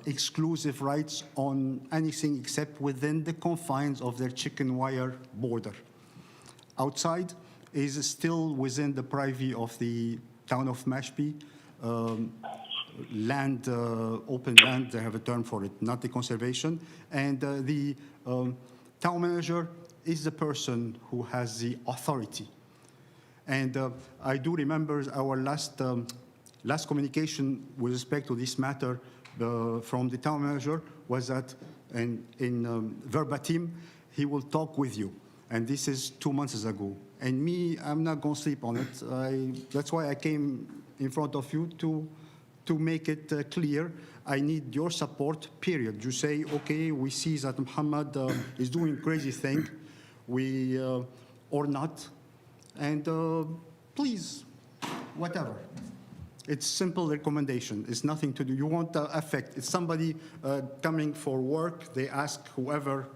exclusive rights on anything except within the confines of their chicken wire border. Outside is still within the privy of the town of Mashpee. Land, open land, they have a term for it, not the conservation. And the town manager is the person who has the authority. And I do remember our last communication with respect to this matter from the town manager was that in verbatim, he will talk with you. And this is 2 months ago. And me, I'm not going to sleep on it. That's why I came in front of you to make it clear. I need your support, period. You say, okay, we see that Muhammad is doing crazy thing, or not. And please, whatever. It's simple recommendation. It's nothing to do. You won't affect. It's somebody coming for work. They ask whoever,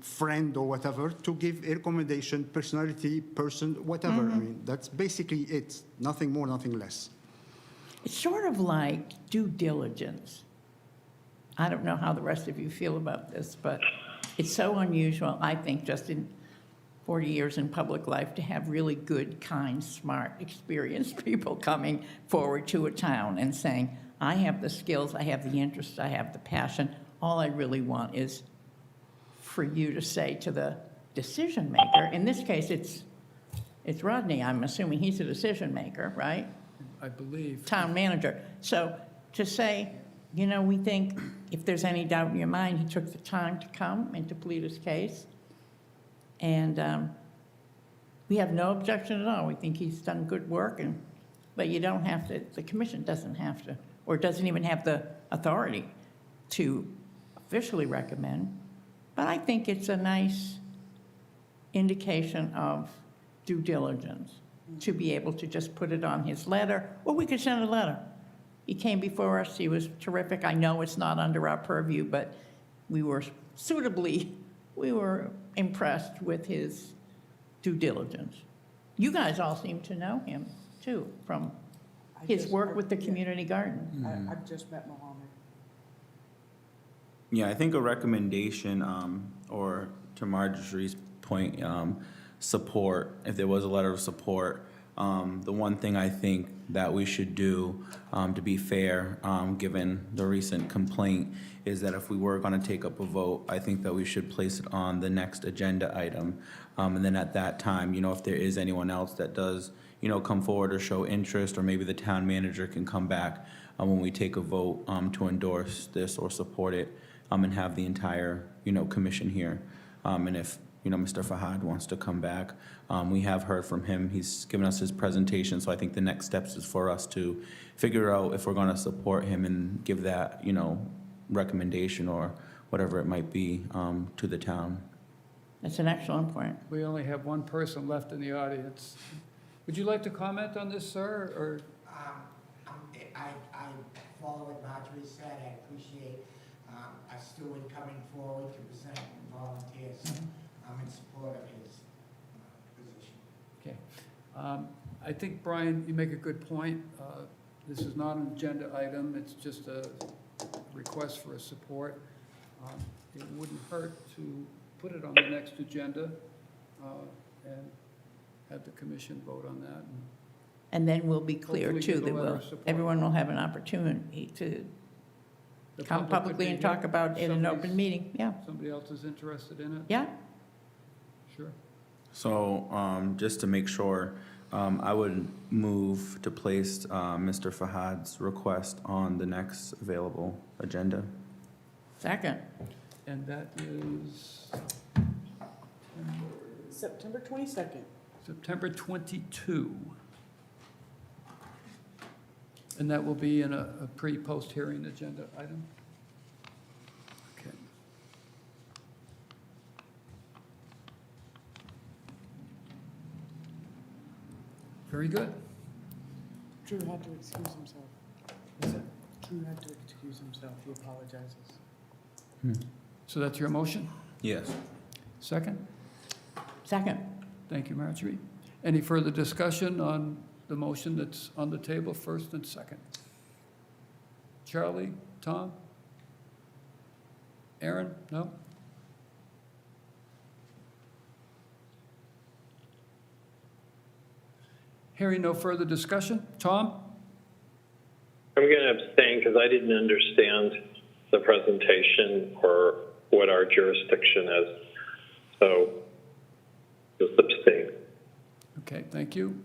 friend or whatever, to give a recommendation, personality, person, whatever. I mean, that's basically it. Nothing more, nothing less. It's sort of like due diligence. I don't know how the rest of you feel about this, but it's so unusual, I think, just in 40 years in public life, to have really good, kind, smart, experienced people coming forward to a town and saying, I have the skills, I have the interest, I have the passion. All I really want is for you to say to the decision maker, in this case, it's Rodney, I'm assuming he's the decision maker, right? I believe. Town manager. So to say, you know, we think if there's any doubt in your mind, he took the time to come and to plead his case. And we have no objection at all. We think he's done good work, but you don't have to, the commission doesn't have to, or doesn't even have the authority to officially recommend. But I think it's a nice indication of due diligence to be able to just put it on his letter, or we could send a letter. He came before us, he was terrific. I know it's not under our purview, but we were impressed with his due diligence. You guys all seem to know him, too, from his work with the community garden. I've just met Mohammed. Yeah, I think a recommendation, or to Marjorie's point, support, if there was a letter of support, the one thing I think that we should do, to be fair, given the recent complaint, is that if we were going to take up a vote, I think that we should place it on the next agenda item. And then at that time, if there is anyone else that does, come forward or show interest, or maybe the town manager can come back when we take a vote to endorse this or support it, and have the entire, commission here. And if Mr. Fahad wants to come back, we have heard from him. He's given us his presentation, so I think the next steps is for us to figure out if we're going to support him and give that, recommendation or whatever it might be to the town. That's an excellent point. We only have one person left in the audience. Would you like to comment on this, sir, or? I follow what Marjorie said. I appreciate a steward coming forward to present and volunteer. So I'm in support of his position. Okay. I think, Brian, you make a good point. This is not an agenda item. It's just a request for a support. It wouldn't hurt to put it on the next agenda and have the commission vote on that. And then we'll be clear, Hopefully too, get a that letter of support. everyone will have an opportunity to The come public could publicly be and here. talk about it in an open Somebody's- meeting. Yeah, Somebody else is interested in it? yeah. Sure. So just to make sure, I would move to place Mr. Fahad's request on the next available agenda. Second. And that is September 22nd. September 22. And that will be in a pre-post hearing agenda item? Okay. Very good. Drew had to excuse himself. Drew had to excuse himself. He apologizes. So that's your motion? Yes. Second? Second. Thank you, Marjorie. Any further discussion on the motion that's on the table, first and second? Charlie, Tom? Aaron? No? Hearing no further discussion. Tom? I'm going to abstain because I didn't understand the presentation or what our jurisdiction is. So just abstain. Okay, thank you.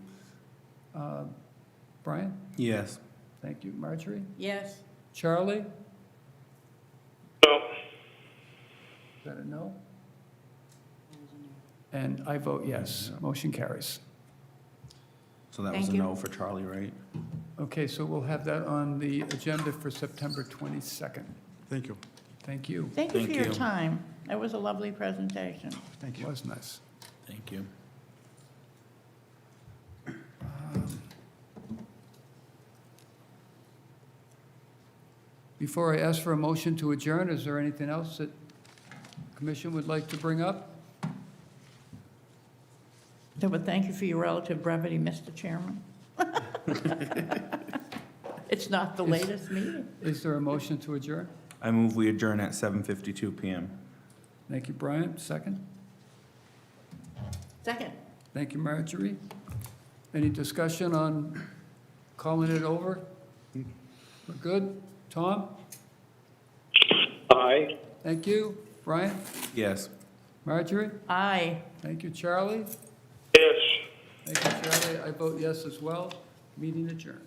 Brian? Yes. Thank you. Marjorie? Yes. Charlie? No. Is that a no? And I vote yes. Motion carries. So that was a Thank you. no for Charlie, right? Okay, so we'll have that on the agenda for September 22nd. Thank you. Thank you. Thank you for Thank your you. time. That was a lovely presentation. Thank It you. was nice. Thank you. Before I ask for a motion to adjourn, is there anything else that the commission would like to bring up? So, but thank you for your relative brevity, Mr. Chairman. It's not the latest meeting. Is there a motion to adjourn? I move we adjourn at 7:52 PM. Thank you, Brian. Second. Second. Thank you, Marjorie. Any discussion on calling it over? We're good? Tom? Aye. Thank you. Brian? Yes. Marjorie? Aye. Thank you, Charlie. Yes. Thank you, Charlie. I vote yes as well. Meeting adjourned.